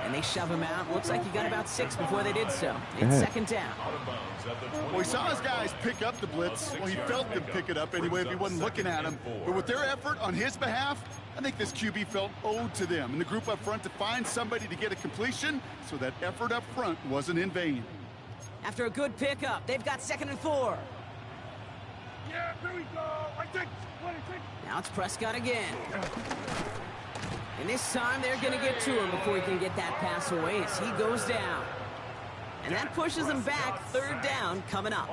And they shove him out. Looks like he got about 6 before they did so. It's 2nd down. Well, he saw his guys pick up the blitz. Well, he felt them pick it up anyway if he wasn't looking at him. But with their effort on his behalf, I think this QB felt owed to them and the group up front to find somebody to get a completion, so that effort up front wasn't in vain. After a good pickup, they've got 2nd and 4. Yeah, here we go. Now it's Prescott again. And this time they're going to get to him before he can get that pass away as he goes down. And that pushes him back. 3rd down coming up.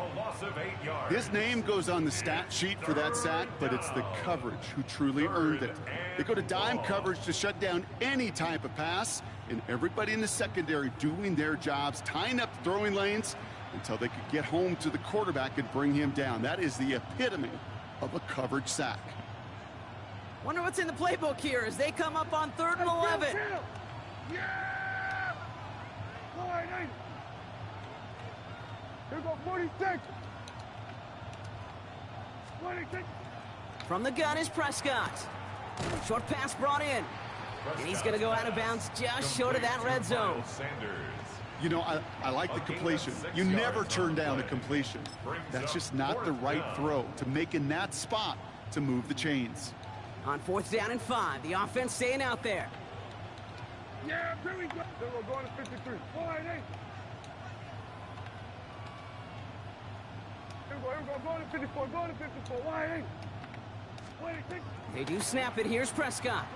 His name goes on the stat sheet for that sack, but it's the coverage who truly earned it. They go to dime coverage to shut down any type of pass, and everybody in the secondary doing their jobs, tying up the throwing lanes until they could get home to the quarterback and bring him down. That is the epitome of a coverage sack. Wonder what's in the playbook here as they come up on 3rd and 11. Yeah! Here we go, 46. 26. From the gun is Prescott. Short pass brought in. And he's going to go out of bounds just short of that red zone. You know, I like the completion. You never turn down a completion. That's just not the right throw to make in that spot to move the chains. On 4th down and 5, the offense staying out there. Yeah, here we go. Then we're going to 53. 4-8. Here we go, going to 54, going to 54. 1-8. 1-8. They do snap it. Here's Prescott.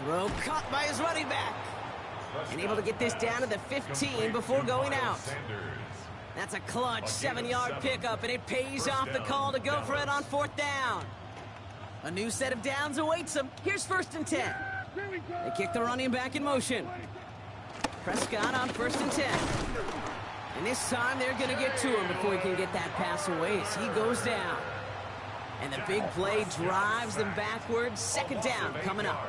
Throw caught by his running back. And able to get this down to the 15 before going out. That's a clutch 7-yard pickup, and it pays off the call to go for it on 4th down. A new set of downs awaits them. Here's 1st and 10. They kick the running back in motion. Prescott on 1st and 10. And this time they're going to get to him before he can get that pass away as he goes down. And the big play drives them backwards. 2nd down coming up.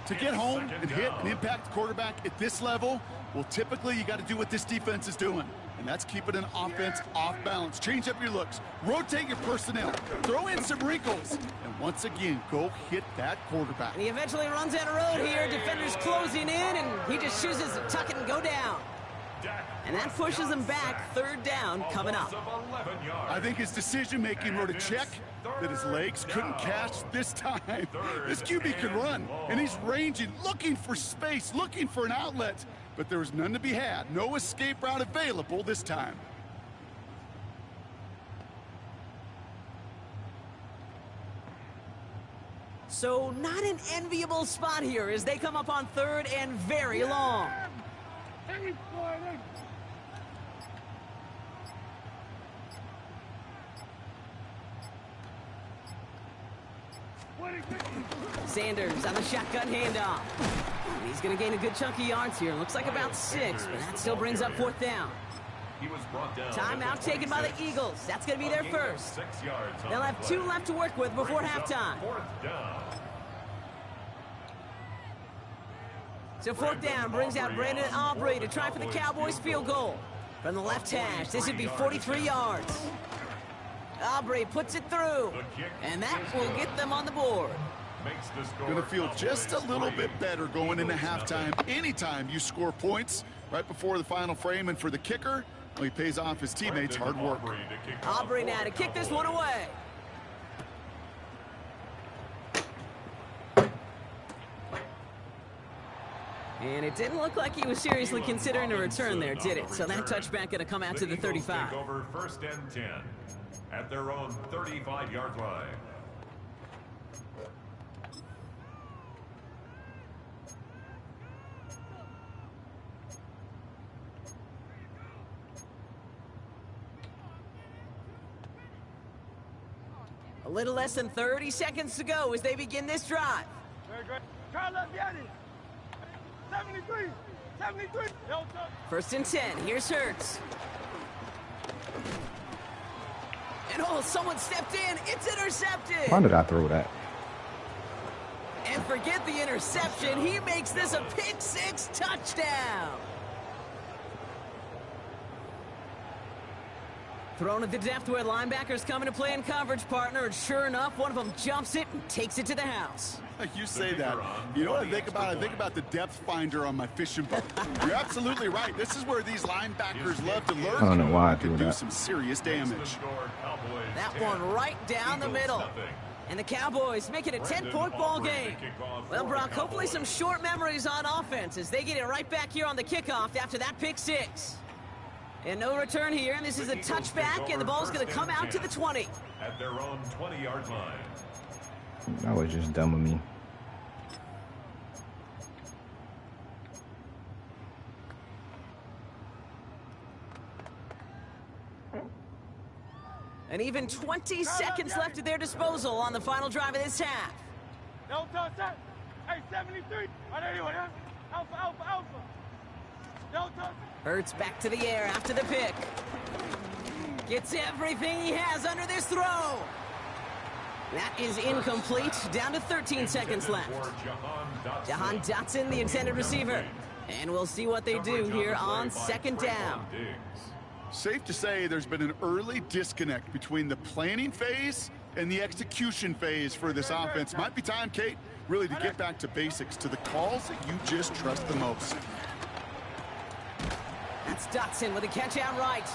To get home and hit and impact the quarterback at this level, well, typically you got to do what this defense is doing, and that's keeping an offense off balance. Change up your looks, rotate your personnel, throw in some wrinkles, and once again, go hit that quarterback. And he eventually runs out of road here. Defenders closing in, and he just chooses to tuck it and go down. And that pushes him back. 3rd down coming up. I think his decision-making wrote a check that his legs couldn't catch this time. This QB can run, and he's ranging, looking for space, looking for an outlet. But there was none to be had. No escape route available this time. So not an enviable spot here as they come up on 3rd and very long. Sanders on the shotgun handoff. He's going to gain a good chunk of yards here. Looks like about 6, but that still brings up 4th down. Timeout taken by the Eagles. That's going to be their first. They'll have 2 left to work with before halftime. So 4th down brings out Brandon Aubrey to try for the Cowboys field goal. From the left hash, this would be 43 yards. Aubrey puts it through, and that will get them on the board. Going to feel just a little bit better going into halftime. Anytime you score points right before the final frame, and for the kicker, well, he pays off his teammates' hard work. Aubrey now to kick this one away. And it didn't look like he was seriously considering a return there, did it? So that touchback going to come out to the 35. Over 1st and 10 at their own 35-yard line. A little less than 30 seconds to go as they begin this drive. Very good. Carl up, 73. 73. 1st and 10. Here's Hurts. And oh, someone stepped in. It's intercepted. Why did I throw that? And forget the interception. He makes this a pick-6 touchdown. Thrown at the depth where linebackers come into play in coverage, partner. And sure enough, one of them jumps it and takes it to the house. You say that. You know what I think about? I think about the depth finder on my fishing boat. You're absolutely right. This is where these linebackers love to lurk. I don't know why I can threw do that. some serious damage. That one right down the middle. And the Cowboys make it a 10-point ball game. Well, Brock, hopefully some short memories on offense as they get it right back here on the kickoff after that pick-6. And no return here, and this is a touchback, and the ball's going to come out to the 20. At their own 20-yard line. That was just dumb of me. And even 20 seconds left at their disposal on the final drive of this half. Don't touch that. Hey, 73. Alpha, alpha, alpha. Don't touch. Hurts back to the air after the pick. Gets everything he has under this throw. That is incomplete. Down to 13 seconds left. Jahan Dotson, the intended receiver. And we'll see what they do here on 2nd down. Safe to say there's been an early disconnect between the planning phase and the execution phase for this offense. Might be time, Kate, really to get back to basics, to the calls that you just trust the most. That's Dotson with a catch out right.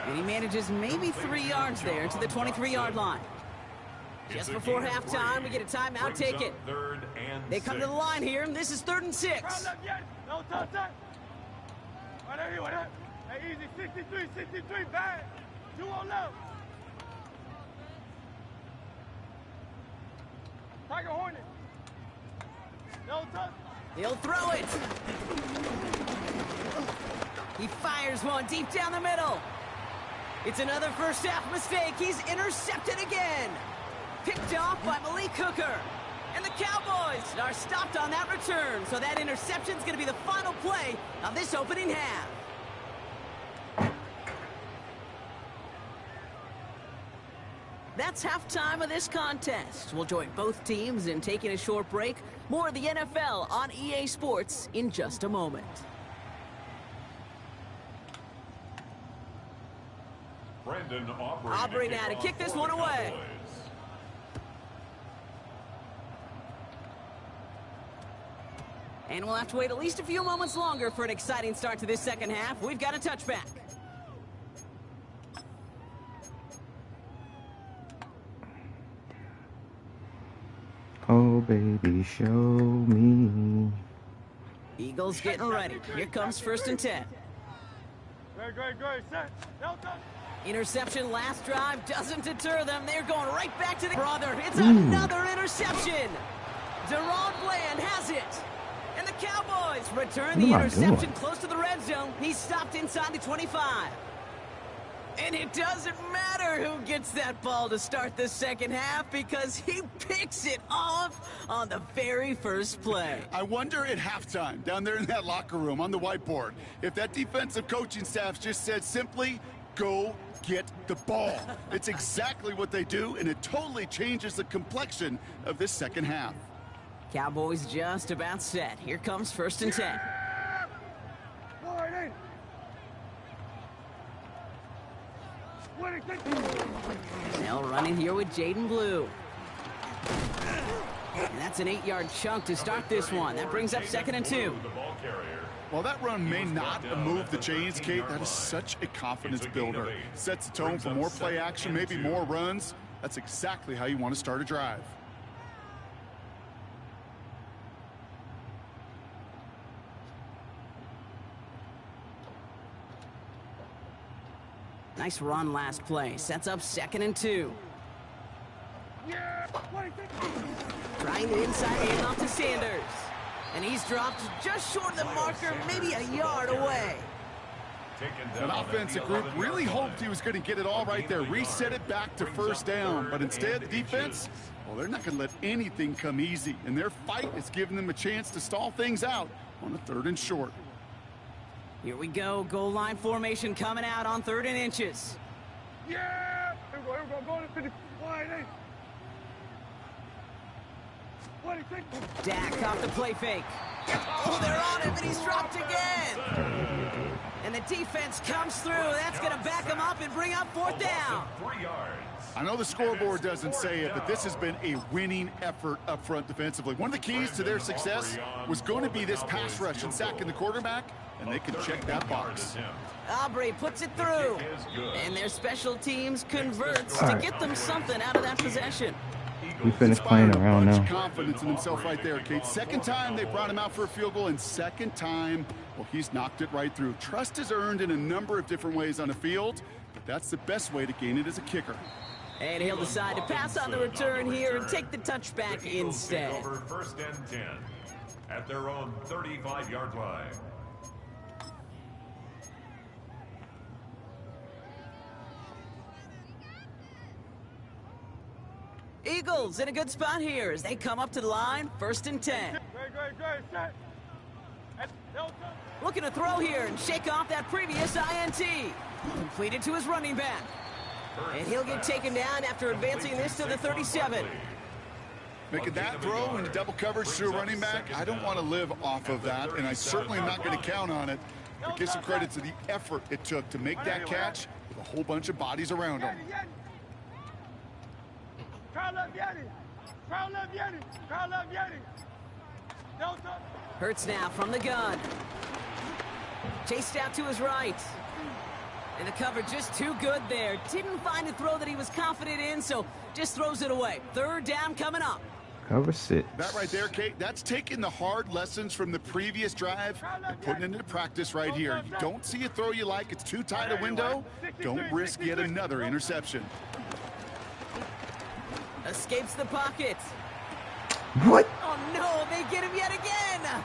And he manages maybe 3 yards there to the 23-yard line. Just before halftime, we get a timeout taken. They come to the line here, and this is 3rd and 6. Don't touch that. Hey, easy. 63, bad. 2 on left. Tiger Hornet. Don't touch. He'll throw it. He fires one deep down the middle. It's another first half mistake. He's intercepted again. Picked off by Malik Hooker. And the Cowboys are stopped on that return. So that interception's going to be the final play of this opening half. That's halftime of this contest. We'll join both teams in taking a short break. More of the NFL on EA Sports in just a moment. Aubrey now to kick this one away. And we'll have to wait at least a few moments longer for an exciting start to this second half. We've got a touchback. Oh, baby, show me. Eagles getting ready. Here comes 1st and 10. Great. Set. Delta. Interception last drive doesn't deter them. They're going right back to the brother. It's another interception. Deron Bland has it. And the Cowboys return the interception close to the red zone. He's stopped inside the 25. And it doesn't matter who gets that ball to start the second half because he picks it off on the very first play. I wonder at halftime, down there in that locker room on the whiteboard, if that defensive coaching staff just said simply, go get the ball. It's exactly what they do, and it totally changes the complexion of this second half. Cowboys just about set. Here comes 1st and 10. They'll run in here with Jaden Blue. And that's an 8-yard chunk to start this one. That brings up 2nd and 2. While that run may not move the chains, Kate, that is such a confidence builder. Sets the tone for more play action, maybe more runs. That's exactly how you want to start a drive. Nice run last play. Sets up 2nd and 2. Trying the inside handoff to Sanders. And he's dropped just short of the marker, maybe a yard away. An offensive group really hoped he was going to get it all right there. Reset it back to 1st down. But instead, defense, well, they're not going to let anything come easy. And their fight is giving them a chance to stall things out on a 3rd and short. Here we go. Goal line formation coming out on 3rd and inches. Yeah! Here we go. Go to 50. Dak caught the play fake. Oh, they're on him, and he's dropped again. And the defense comes through. That's going to back him up and bring up 4th down. I know the scoreboard doesn't say it, but this has been a winning effort up front defensively. One of the keys to their success was going to be this pass rush and sacking the quarterback, and they can check that box. Aubrey puts it through, and their special teams converts to get them something out of that possession. We finished playing around now. Confidence in himself right there, Kate. 2nd time they brought him out for a field goal, and 2nd time, well, he's knocked it right through. Trust is earned in a number of different ways on the field, but that's the best way to gain it as a kicker. And he'll decide to pass on the return here and take the touchback instead. Over 1st and 10 at their own 35-yard line. Eagles in a good spot here as they come up to the line. 1st and 10. Great. Set. Looking to throw here and shake off that previous INT. Completed to his running back. And he'll get taken down after advancing this to the 37. Making that throw into double coverage to a running back, I don't want to live off of that, and I certainly am not going to count on it. But give some credit to the effort it took to make that catch with a whole bunch of bodies around him. Hurts now from the gun. Chased out to his right. And the cover just too good there. Didn't find a throw that he was confident in, so just throws it away. 3rd down coming up. Cover 6. That right there, Kate, that's taking the hard lessons from the previous drive and putting it into practice right here. You don't see a throw you like, it's too tight a window, don't risk yet another interception. Escapes the pocket. What? Oh, no, they get him yet again.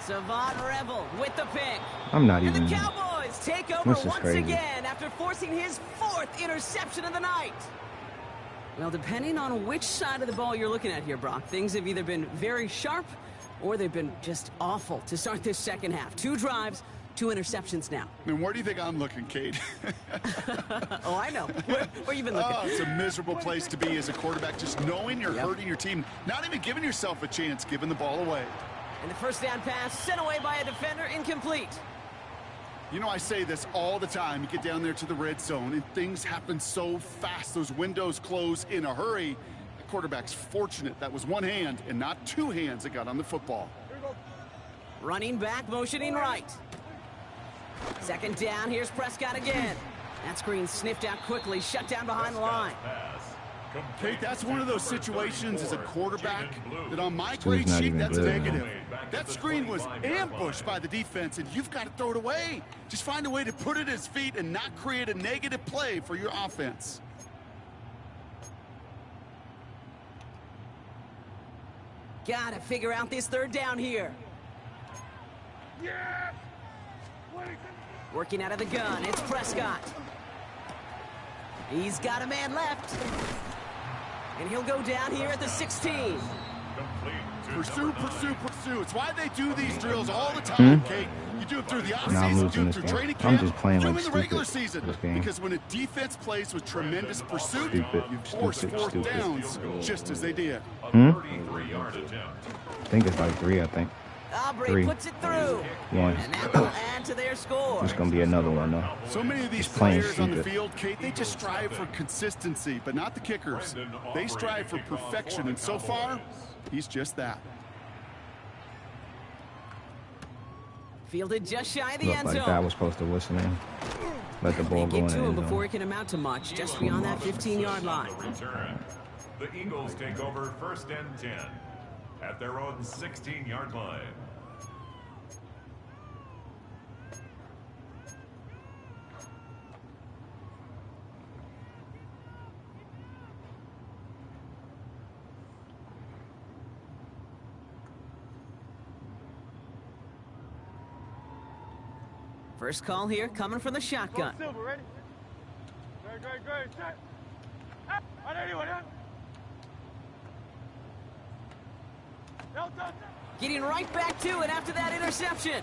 Savant Revel with the pick. I'm not even. And the Cowboys take over once crazy. again after forcing his 4th interception of the night. Well, depending on which side of the ball you're looking at here, Brock, things have either been very sharp or they've been just awful to start this second half. 2 drives, 2 interceptions now. And where do you think I'm looking, Kate? Oh, I know. Where you been looking? Oh, it's a miserable place to be as a quarterback, just knowing you're hurting your team, not even giving yourself a chance, giving the ball away. And the first down pass sent away by a defender, incomplete. You know, I say this all the time. You get down there to the red zone, and things happen so fast. Those windows close in a hurry. The quarterback's fortunate that was one hand and not 2 hands that got on the football. Running back, motioning right. Second down, here's Prescott again. That screen sniffed out quickly, shut down behind the line. Kate, that's one of those situations as a quarterback that on my grade sheet, that's negative. That screen was ambushed by the defense, and you've got to throw it away. Just find a way to put it at his feet and not create a negative play for your offense. Gotta figure out this third down here. Yes! Working out of the gun, it's Prescott. He's got a man left. And he'll go down here at the 16. Pursue, pursue, pursue. It's why they do these drills all the time, Kate. You do it through the offseason, you do it through training camp, I'm just playing do like it in the regular stupid season. this game. Because when a defense plays with tremendous pursuit, Stupid, you force stupid, fourth stupid. downs, just as they did. I think it's like 3, I think. Aubrey 3. puts it through. 1. And that will add to their score. It's going to be another one, though. So many of these Just playing players on the stupid. field, Kate, they just strive for consistency, but not the kickers. They strive for perfection, and so far, he's just that. Fielded just shy of the Looked end like zone. that was supposed to whistle in. Let the ball go Get in to the him end before he zone. can amount to much, just beyond that 15-yard line. The Eagles take over 1st and 10 at their own 16-yard line. First call here, coming from the shotgun. Silver, ready? Great. Set. Anyone, huh? Getting right back to it after that interception.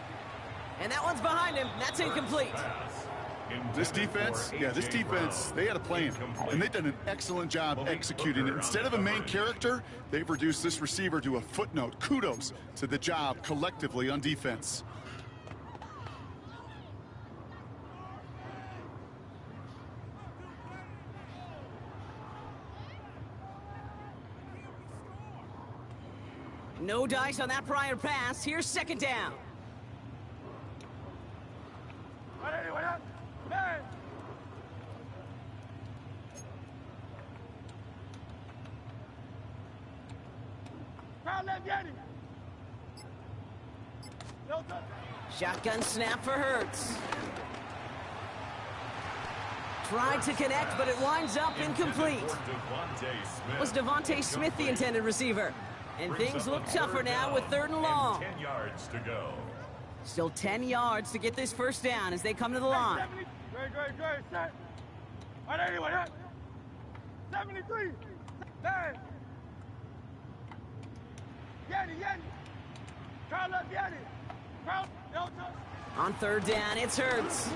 And that one's behind him. That's incomplete. This defense, they had a plan, and they've done an excellent job executing it. Instead of a main character, they've reduced this receiver to a footnote. Kudos to the job collectively on defense. No dice on that prior pass. Here's second down. Anyone, huh? Man! Crowd left, Yanni! No touch. Shotgun snap for Hurts. Tried to connect, but it winds up incomplete. Was Devontae Smith the intended receiver? And things look tougher now with 3rd and long. 10 yards to go. Still 10 yards to get this first down as they come to the line. Great. Set. Anyone, huh? 73. Man. Yanni. Crowd left, Yanni. Crowd, no touch. On 3rd down, it's Hurts.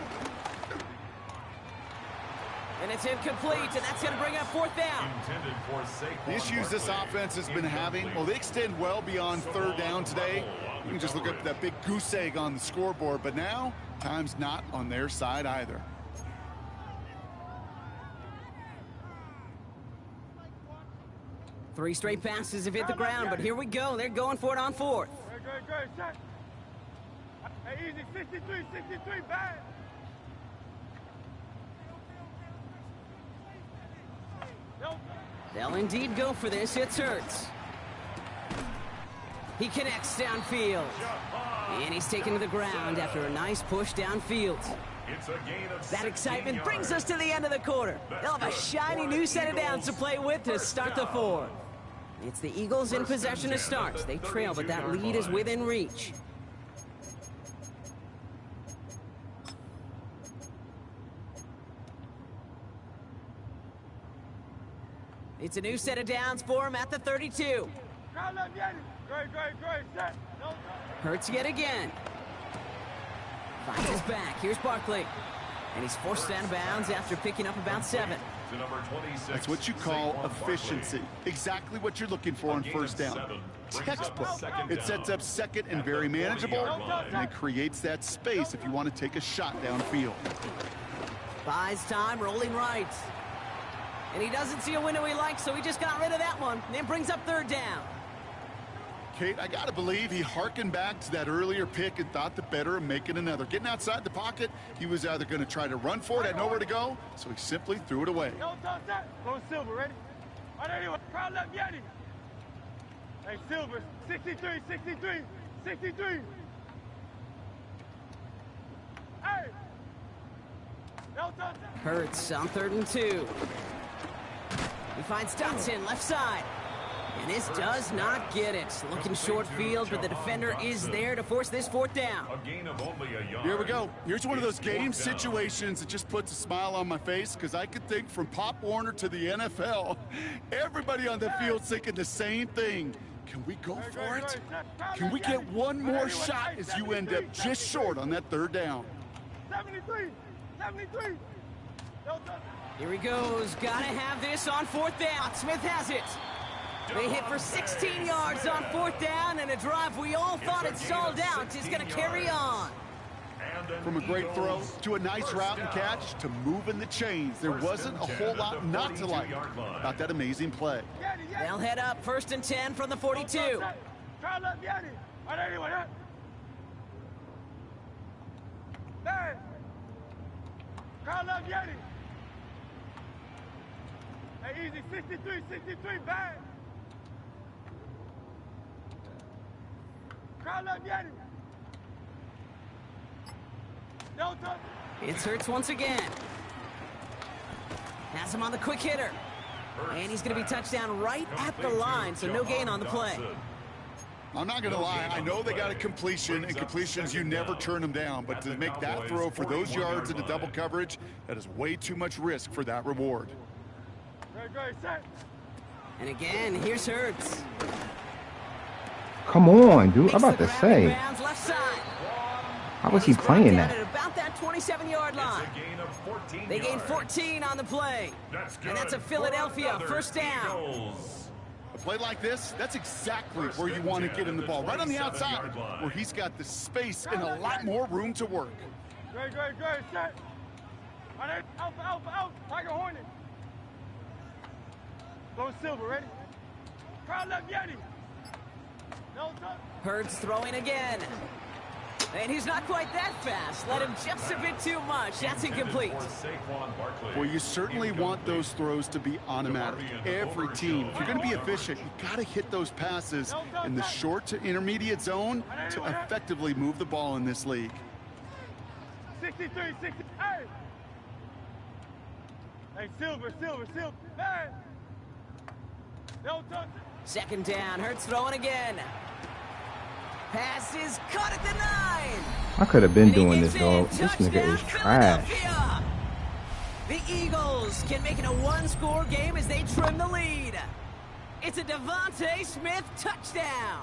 And it's incomplete, and that's going to bring up 4th down. The issues this offense has been having, well, they extend well beyond 3rd down today. You can just look up that big goose egg on the scoreboard, but now time's not on their side either. Three straight passes have hit the ground, but here we go. They're going for it on 4th. Great. Set. Hey, easy. 63. Bad. They'll indeed go for this. It's Hurts. He connects downfield. And he's taken to the ground after a nice push downfield. That excitement brings us to the end of the quarter. They'll have a shiny new set of downs to play with to start the 4th. It's the Eagles in possession to start. They trail, but that lead is within reach. It's a new set of downs for him at the 32. Great. Set. No touch. Hurts yet again. Finds his back. Here's Barkley. And he's forced out of bounds after picking up about 7. To number 26, That's what you call Saquon efficiency. Barkley. Exactly what you're looking for A on gain first of down. 7 brings up Textbook. second It sets down up second and at the very 40-yard manageable, line. and it creates that space if you want to take a shot downfield. Buys time, rolling right. And he doesn't see a window he likes, so he just got rid of that one. And then brings up 3rd down. Kate, I gotta believe he harkened back to that earlier pick and thought the better of making another. Getting outside the pocket, he was either going to try to run for it, had nowhere to go, so he simply threw it away. No touch that. Go Silver, ready? All right, anyway, crowd left Yeti. Hey, Silver, 63, 63, 63. Hey. No touch that. Hurts on 3rd and 2. He finds Dotson, left side. And this does not get it. Looking short field, but the defender is there to force this 4th down. A gain of only a yard. Here we go. Here's one of those It's game 4th down. situations that just puts a smile on my face because I could think from Pop Warner to the NFL, everybody on the field's thinking the same thing. Can we go for it? Can we get one more shot as you end up just short on that 3rd down? 73, 73. No touch. Here he goes. Gotta have this on 4th down. Smith has it. They hit for 16 yards on 4th down, and a drive we all thought had stalled out is going to carry on. From a great throw to a nice route and catch to moving the chains, there wasn't a whole lot not to like about that amazing play. They'll head up 1st and 10 from the 42. Crowd left Yeti. All right, anyway, huh? Hey. Crowd left Yeti. Hey, easy, 63, 63, bang. Crowd left Yeti. No touch. It's Hurts once again. Has him on the quick hitter. And he's going to be touchdown right at the line, so no gain on the play. I'm not going to lie. I know they got a completion, and completions, you never turn them down. But to make that throw for those yards into double coverage, that is way too much risk for that reward. Great, set. And again, here's Hurts. Come on, dude. I'm Makes about the to grab say. inbounds left side. How was he He's brought playing down that? at about that 27-yard line. It's a gain of 14 They gained yards. 14 on the play. And that's a Philadelphia first down. Eagles. A play like this, that's exactly where you want to get him the ball. Right on the outside, where he's got the space and a lot more room to work. Great, set. All right, Alpha, Tiger Hornet. Go Silver, ready? Crowd left Yeti. No touch. Hurts throwing again. And he's not quite that fast. Let him just a bit too much. That's incomplete. For Saquon Barkley. Well, you certainly want those throws to be automatic. Every team, if you're going to be efficient, you got to hit those passes in the short to intermediate zone to effectively move the ball in this league. 63, 60. Hey! Hey, Silver. Hey! No touch. 2nd down. Hurts throwing again. Pass is caught at the 9. I could have been And he doing gets this, in. dog. This nigga Touchdown, is trash. Philadelphia. The Eagles can make it a 1-score game as they trim the lead. It's a Devontae Smith touchdown.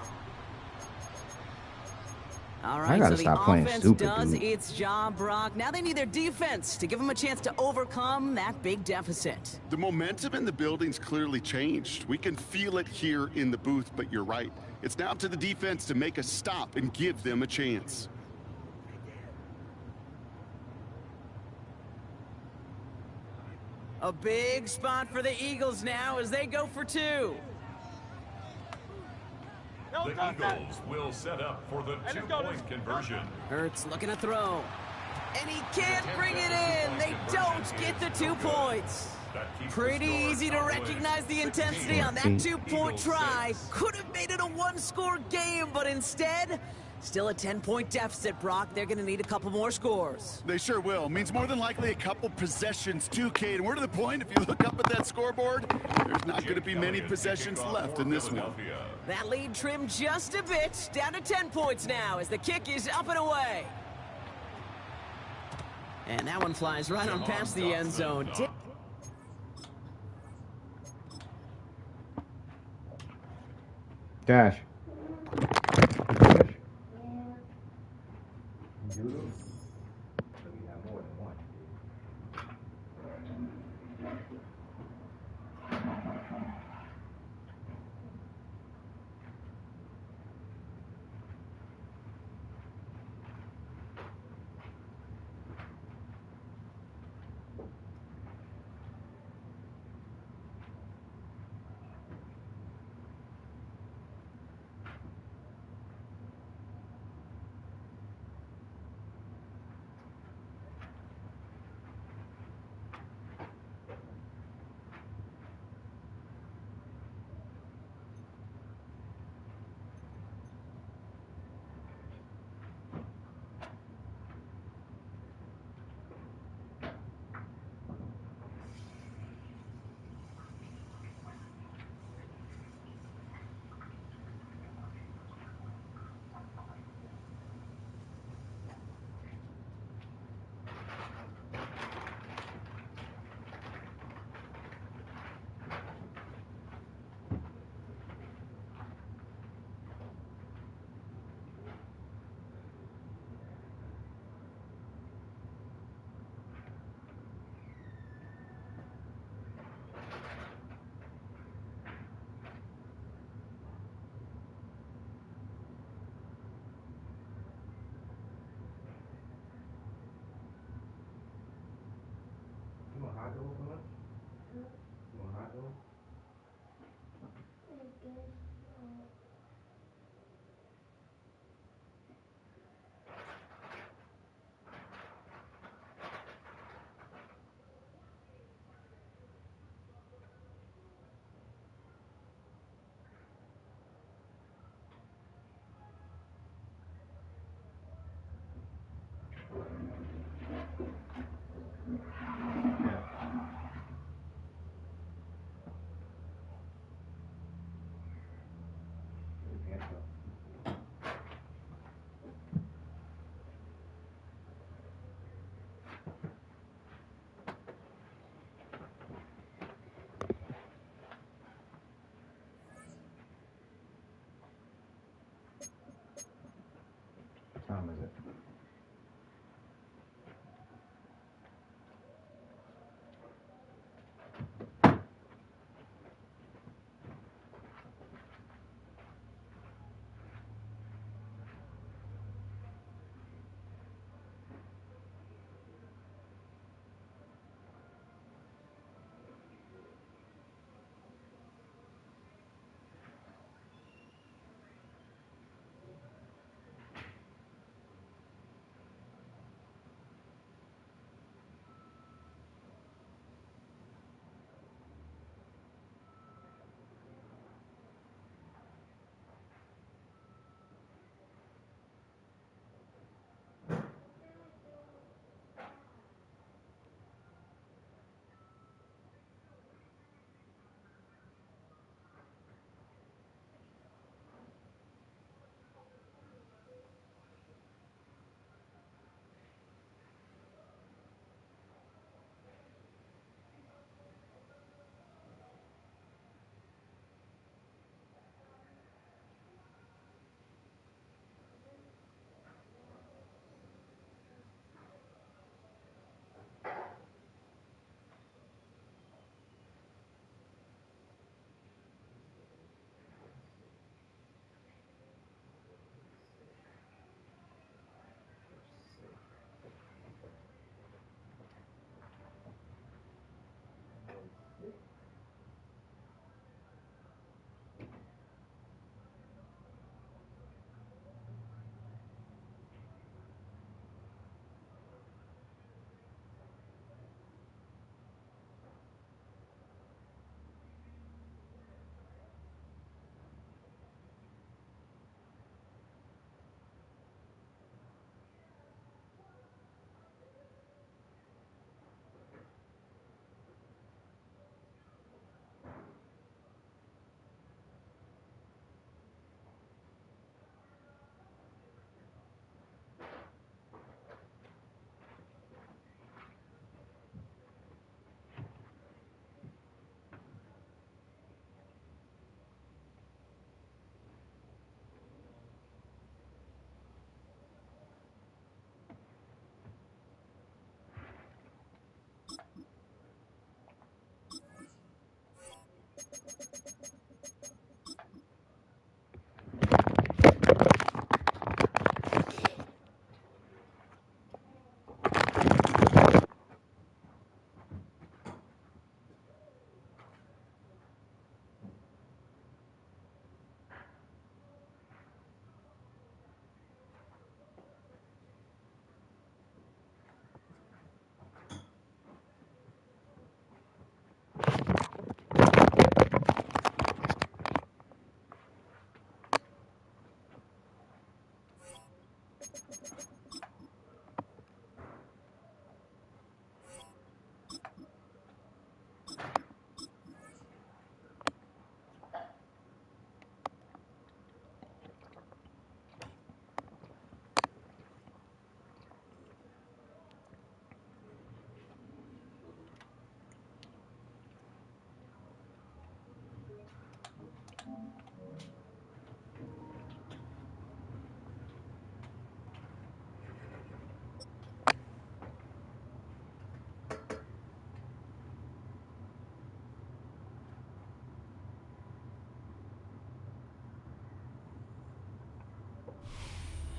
All right, gotta so stop the playing offense stupid, does dude. its job, Brock. Now they need their defense to give them a chance to overcome that big deficit. The momentum in the building's clearly changed. We can feel it here in the booth, but you're right. It's now up to the defense to make a stop and give them a chance. A big spot for the Eagles now as they go for 2. No The touch. Eagles will set up for the let's go, two-point let's go. conversion. Hurts looking to throw. And he can't bring it in. They don't get the 2 points. That keeps the Pretty score easy to top recognize the 16. intensity on that 2-point try. Could have made it a 1-score game, but instead, still a 10-point deficit, Brock. They're going to need a couple more scores. They sure will. Means more than likely a couple possessions too, Cade. And we're to the point, if you look up at that scoreboard, there's not going to be many possessions left in this one. That lead trimmed just a bit, down to 10 points now as the kick is up and away. And that one flies right on past the end zone. Dash. You want hot dog for lunch? You want hot dog? Yeah.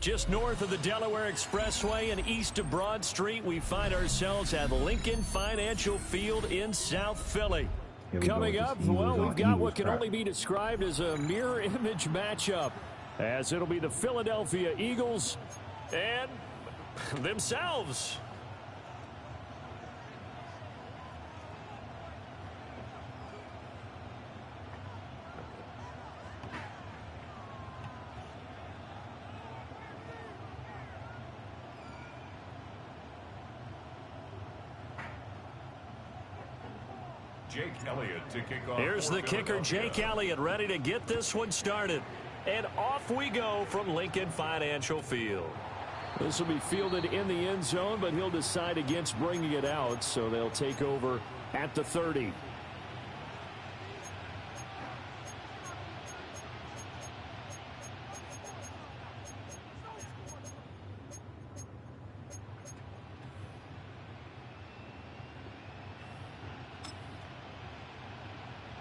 Just north of the Delaware Expressway and east of Broad Street, we find ourselves at Lincoln Financial Field in South Philly. Coming up, well, we've got what can only be described as a mirror image matchup, as it'll be the Philadelphia Eagles and themselves. Jake Elliott to kick off. Here's the kicker, Jake Elliott, ready to get this one started. And off we go from Lincoln Financial Field. This will be fielded in the end zone, but he'll decide against bringing it out, so they'll take over at the 30.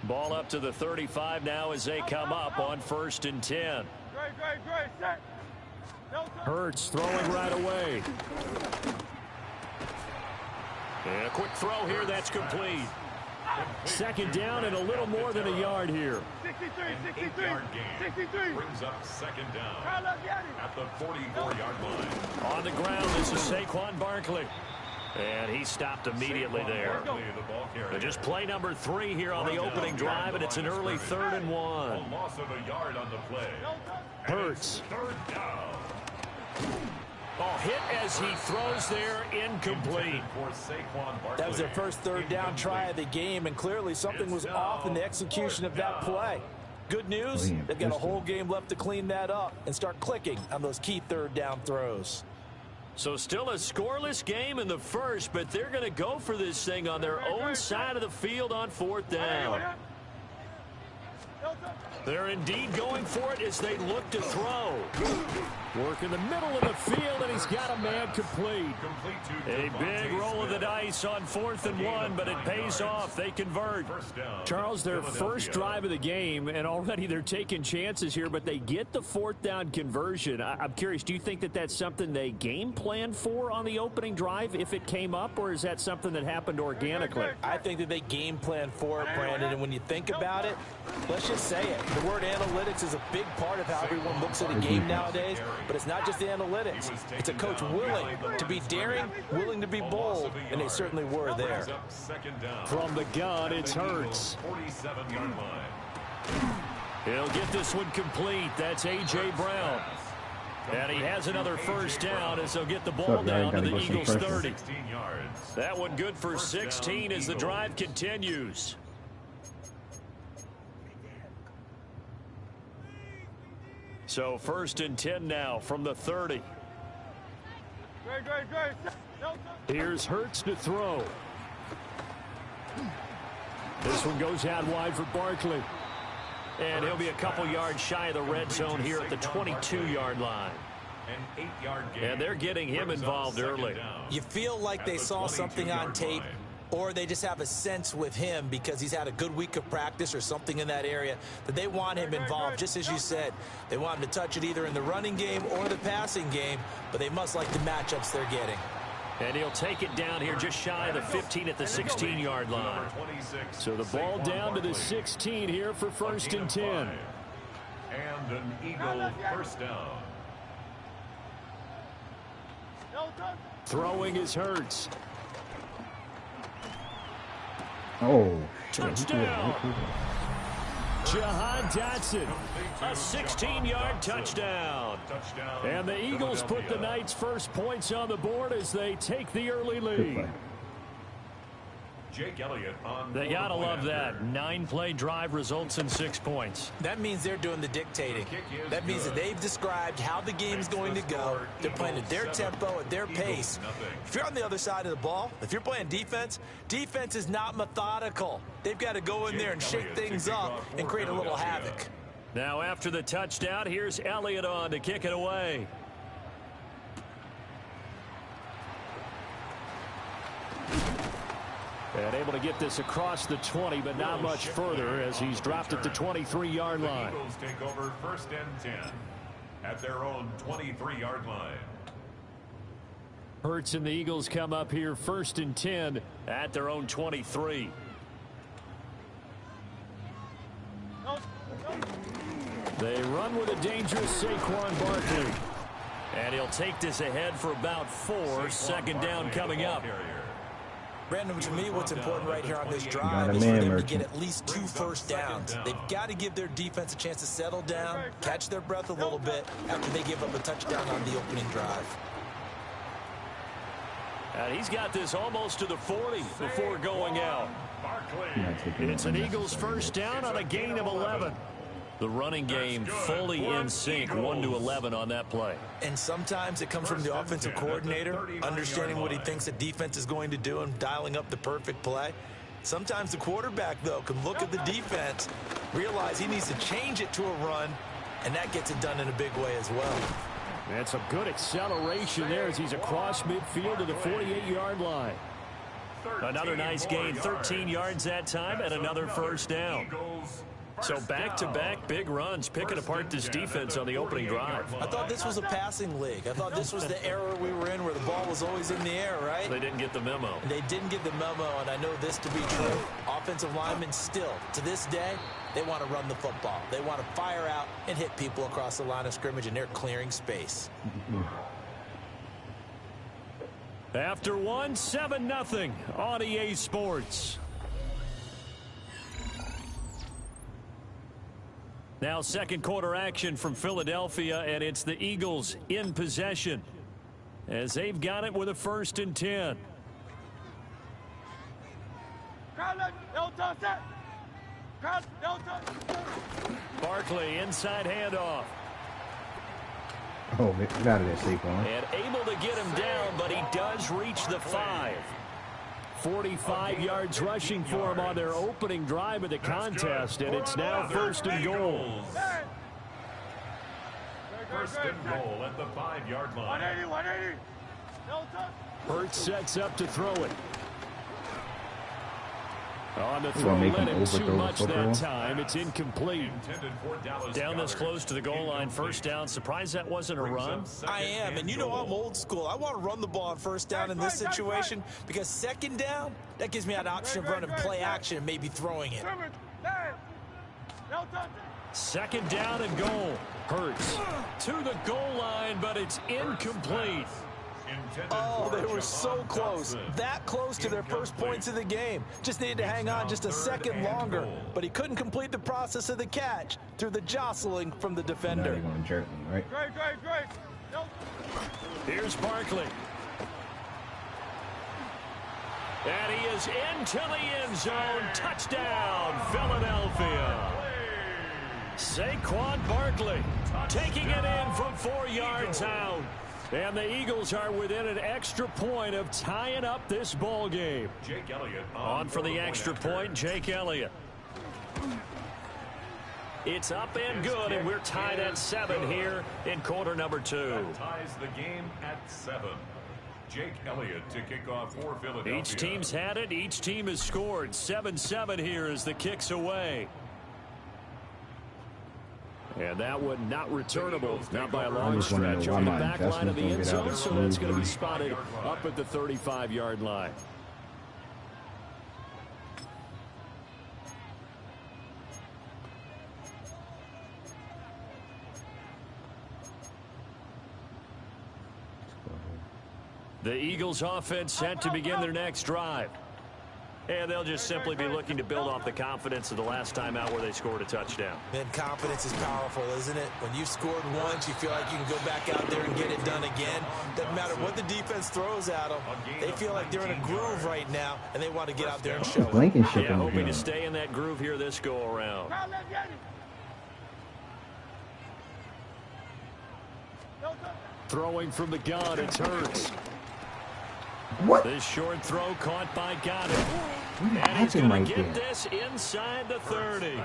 Ball up to the 35 now as they come up on 1st and 10. Great, set. Hurts throwing right away. And a quick throw here, that's complete. 2nd down and a little more than a yard here. 63. Brings up 2nd down at the 44-yard line. On the ground, this is Saquon Barkley. And he stopped immediately there. Just play number 3 here on the opening drive, and it's an early 3rd and 1. A loss of a yard on the play. Hurts. 3rd down. Oh, hit as he throws there, incomplete. That was their first 3rd down try of the game, and clearly something was off in the execution of that play. Good news, they've got a whole game left to clean that up and start clicking on those key 3rd down throws. So still a scoreless game in the first, but they're going to go for this thing on their own side of the field on 4th down. They're indeed going for it as they look to throw. Work in the middle of the field, and he's got a man complete. A big roll of the dice on 4th and 1, but it pays off. They convert. Charles, their first drive of the game, and already they're taking chances here, but they get the 4th down conversion. I'm curious, do you think that that's something they game planned for on the opening drive if it came up, or is that something that happened organically? I think that they game planned for it, Brandon, and when you think about it, let's just say it. The word analytics is a big part of how everyone looks at a game nowadays, but it's not just the analytics. It's a coach willing to be daring, willing to be bold, and they certainly were there. From the gun, it's Hurts. He'll get this one complete. That's A.J. Brown. And he has another 1st down as they'll get the ball down to the Eagles 30. That one good for 16 as the drive continues. So 1st and 10 now from the 30. Here's Hurts to throw. This one goes out wide for Barkley. And he'll be a couple yards shy of the red zone here at the 22-yard line. And they're getting him involved early. You feel like they saw something on tape, or they just have a sense with him because he's had a good week of practice or something in that area that they want him involved, just as you said. They want him to touch it either in the running game or the passing game, but they must like the matchups they're getting. And he'll take it down here just shy of the 15 at the 16-yard line. So the ball down to the 16 here for 1st and 10. And an Eagle 1st down. Throwing is Hurts. Oh, touchdown. Jahan Dotson, a 16-yard touchdown. And the Eagles put the night's first points on the board as they take the early lead. Jake Elliott on. They gotta love that. 9-play drive results in 6 points. That means they're doing the dictating. That means that they've described how the game's going to go. They're playing at their tempo, at their pace. If you're on the other side of the ball, if you're playing defense, defense is not methodical. They've got to go in there and shake things up and create a little havoc. Now after the touchdown, here's Elliott on to kick it away. And able to get this across the 20, but not much further as he's dropped at the 23-yard line. Eagles take over 1st and 10 at their own 23-yard line. Hurts and the Eagles come up here 1st and 10 at their own 23. They run with a dangerous Saquon Barkley. And he'll take this ahead for about 4. 2nd down coming up. Brandon, to me, what's important right here on this drive is for them to get at least 2 first downs. They've got to give their defense a chance to settle down, catch their breath a little bit after they give up a touchdown on the opening drive. And he's got this almost to the 40 before going out. It's an Eagles first down on a gain of 11. The running game fully in sync, 1-11 on that play. And sometimes it comes from the offensive coordinator, understanding what he thinks the defense is going to do and dialing up the perfect play. Sometimes the quarterback, though, can look at the defense, realize he needs to change it to a run, and that gets it done in a big way as well. And some good acceleration there as he's across midfield to the 48-yard line. Another nice gain, 13 yards that time, and another first down. So back-to-back big runs, picking apart this defense on the opening drive. I thought this was a passing league. I thought this was the era we were in where the ball was always in the air, right? They didn't get the memo. They didn't get the memo, and I know this to be true. Offensive linemen still, to this day, they want to run the football. They want to fire out and hit people across the line of scrimmage, and they're clearing space. After 1, 7-0 on EA Sports. Now 2nd quarter action from Philadelphia, and it's the Eagles in possession as they've got it with a 1st and 10. Barkley inside handoff. Oh, get out of there, Saquon. And able to get him down, but he does reach the 5. 45 yards rushing for him on their opening drive of the contest, and it's now 1st and goal. 1st and goal at the 5-yard line. 180. Hurts sets up to throw it. On the We're throw, gonna make let him him too overthrow the much football. that time. It's incomplete. Down this close to the goal line, 1st down. Surprised that wasn't a run. I am, and you know I'm old school. I want to run the ball on 1st down in this situation because 2nd down, that gives me an option of running play action and maybe throwing it. 2nd down and goal. Hurts to the goal line, but it's incomplete. Oh, they were so close. That close to their first points of the game. Just needed to hang on just a second longer. But he couldn't complete the process of the catch through the jostling from the defender. Now they're going to jerk me, right? Great. Here's Barkley. And he is into the end zone. Touchdown, Philadelphia. Saquon Barkley taking it in from 4 yards out. And the Eagles are within an extra point of tying up this ball game. Jake Elliott On for the extra point, Jake Elliott. It's up and good, and we're tied at 7 here in quarter number 2. That ties the game at 7. Jake Elliott to kick off for Philadelphia. Each team's had it. Each team has scored. 7-7 here as the kick's away. And that one not returnable, not by a long stretch. On the back line of the end zone, so that's going to be spotted up at the 35-yard line. The Eagles offense set to begin their next drive. And they'll just simply be looking to build off the confidence of the last time out where they scored a touchdown. Man, confidence is powerful, isn't it? When you've scored once, you feel like you can go back out there and get it done again. Doesn't matter what the defense throws at them. They feel like they're in a groove right now, and they want to get out there and show it. Blankenship Yeah, hoping to stay in that groove here this go-around. Throwing from the gun, it's Hurts. What? This short throw caught by Goddard. And he's happened going to right get there? this inside the 30.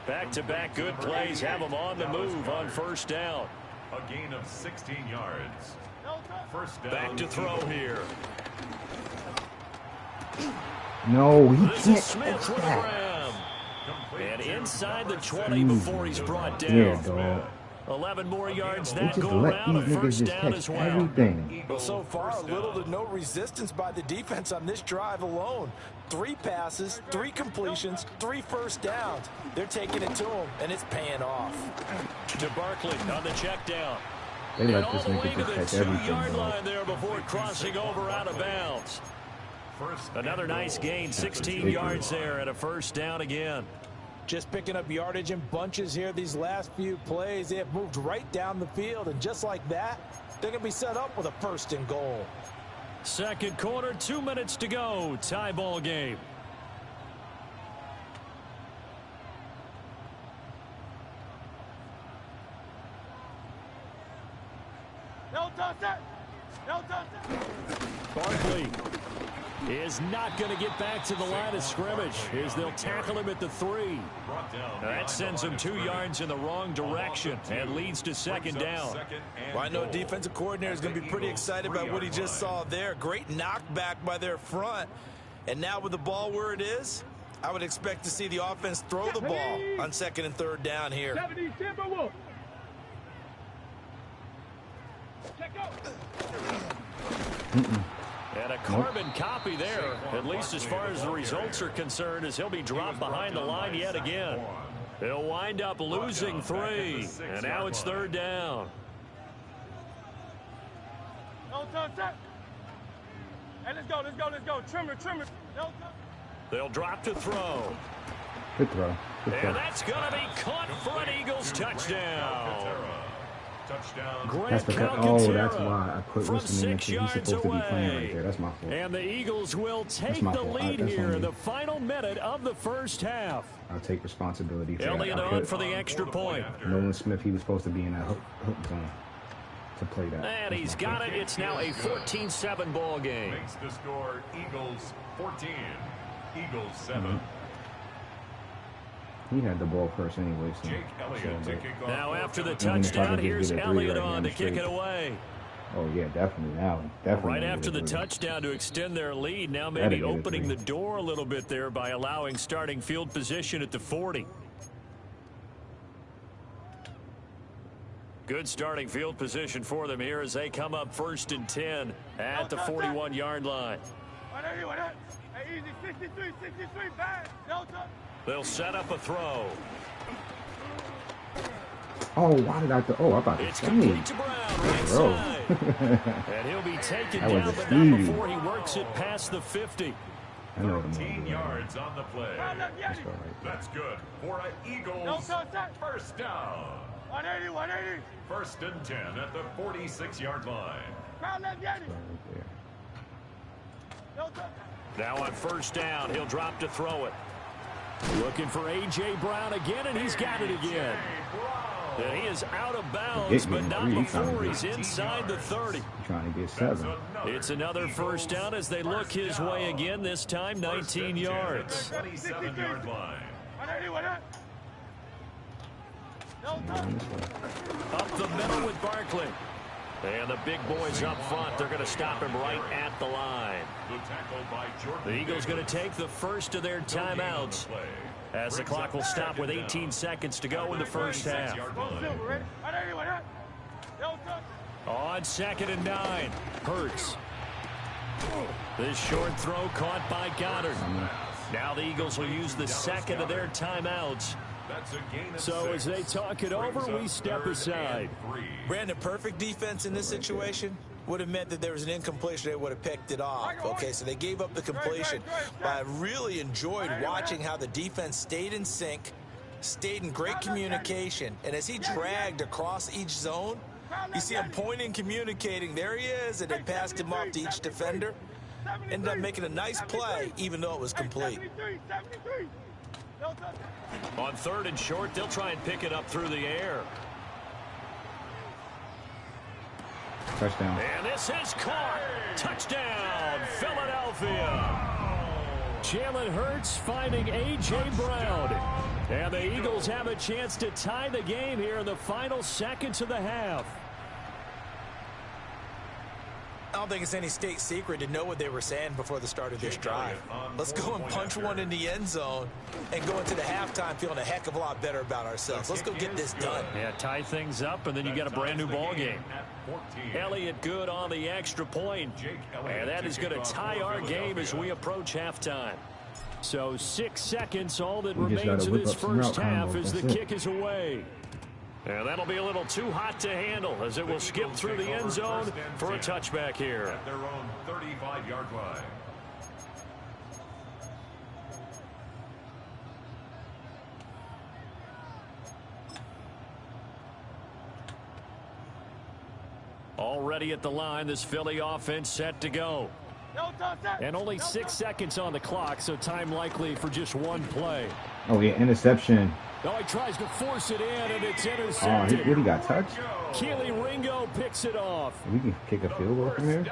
Back-to-back good plays have him on the move on 1st down. A gain of 16 yards. 1st down. Back to throw here. No, he This can't is Smith catch with a that. grab. Complete And to inside the number 20 before he's brought down. Yeah, dog. 11 more yards They that just go let around. A these niggas first just down catch as well. everything. Well, so far, little to no resistance by the defense on this drive alone. 3 passes, 3 completions, 3 first downs. They're taking it to him, and it's paying off. To Barkley on the check down. They And let all this the way nigga to just the catch everything, 2-yard bro. line there before crossing over out of bounds. Another nice gain, 16 yards there, and a first down again. Just picking up yardage in bunches here these last few plays. They have moved right down the field, and just like that, they're going to be set up with a first and goal. Second quarter, 2 minutes to go. Tie ball game. No touch that. No touch that. Barkley is not going to get back to the line of scrimmage as they'll tackle him at the 3. That sends him 2 yards in the wrong direction and leads to second down. Well, I know defensive coordinator is going to be pretty excited about what he just saw there. Great knockback by their front. And now with the ball where it is, I would expect to see the offense throw the ball on second and third down here. And a carbon copy there, at least as far as the results are concerned, as he'll be dropped behind the line yet again. They'll wind up losing 3, and now it's third down. No touch that. Hey, let's go, let's go, let's go. Trimmer, trimmer. No touch. They'll drop to throw. Good throw. Good throw. And that's going to be caught for an Eagles touchdown. That's because, oh, that's why I put from what's the name 6 he's yards supposed to be playing right away. there. That's my fault. And the Eagles will take my the fault. lead That's here on in me. the final minute of the first half. I'll take responsibility for that. Elliott I on put for the extra point. Nolan Smith, he was supposed to be in that hook zone to play that. And he's got it. It's now a 14-7 ball game. Makes the score Eagles 14, Eagles 7. He had the ball first anyway. So Jake Elliott to kick off. Now after the And then if I touchdown, could just here's get a 3 Elliott right on now, to kick straight. it away. Oh, yeah, definitely. Now, definitely. Right gonna after get the a 3. touchdown to extend their lead, now That'd maybe get a opening 3. the door a little bit there by allowing starting field position at the 40. Good starting field position for them here as they come up 1st and 10 at the 41-yard line. Hey, easy, 63, 63, bad. No touch. They'll set up a throw. Oh, why did I oh, I thought It's it complete to Brown, right Bro. side. And he'll be taken That was down, a but not speed. before he works it past the 50. I know what I'm 13 going to do. yards on the play. Let's go right there. That's good for an No Eagles touch that. first down. 180, 180. 1st and 10 at the 46-yard line. Crowd left, Yanni. Right there. No touch. Now on 1st down, he'll drop to throw it. Looking for A.J. Brown again, and he's got it again. And he is out of bounds, but not before he's inside the 30. Trying to get 7. It's another first down as they look his way again, this time 19 yards. 27-yard line. 180, 180. No touch. Up the middle with Barkley. And the big boys up front, they're going to stop him right at the line. The Eagles going to take the first of their timeouts as the clock will stop with 18 seconds to go in the first half. On 2nd and 9, Hurts. This short throw caught by Goddard. Now the Eagles will use the second of their timeouts. So as they talk it over, we step aside. Brandon, perfect defense in this situation would have meant that there was an incompletion. They would have picked it off. Okay, so they gave up the completion. But I really enjoyed watching how the defense stayed in sync, stayed in great communication. And as he dragged across each zone, you see him pointing, communicating. There he is, and they passed him off to each defender. Ended up making a nice play, even though it was complete. On 3rd and short, they'll try and pick it up through the air. Touchdown. And this is caught. Touchdown, Philadelphia. Jalen Hurts finding A.J. Brown. And the Eagles have a chance to tie the game here in the final seconds of the half. Now, don't think it's any state secret to know what they were saying before the start of this drive. Let's go and punch one in the end zone and go into the halftime feeling a heck of a lot better about ourselves. Let's go get this done. Yeah, tie things up, and then you got a brand new ball game. Elliott good on the extra point. And that is going to tie our game as we approach halftime. So 6 seconds, all that remains of this first half as the kick is away. And that'll be a little too hot to handle as it will skip through the end zone for a touchback here. At their own 35-yard line. Already at the line, this Philly offense set to go. And only 6 seconds on the clock, so time likely for just one play. Oh, yeah, interception. No, he tries to force it in, and it's intercepted. Oh, he really got touched? Keely Ringo picks it off. We can kick a field goal from here?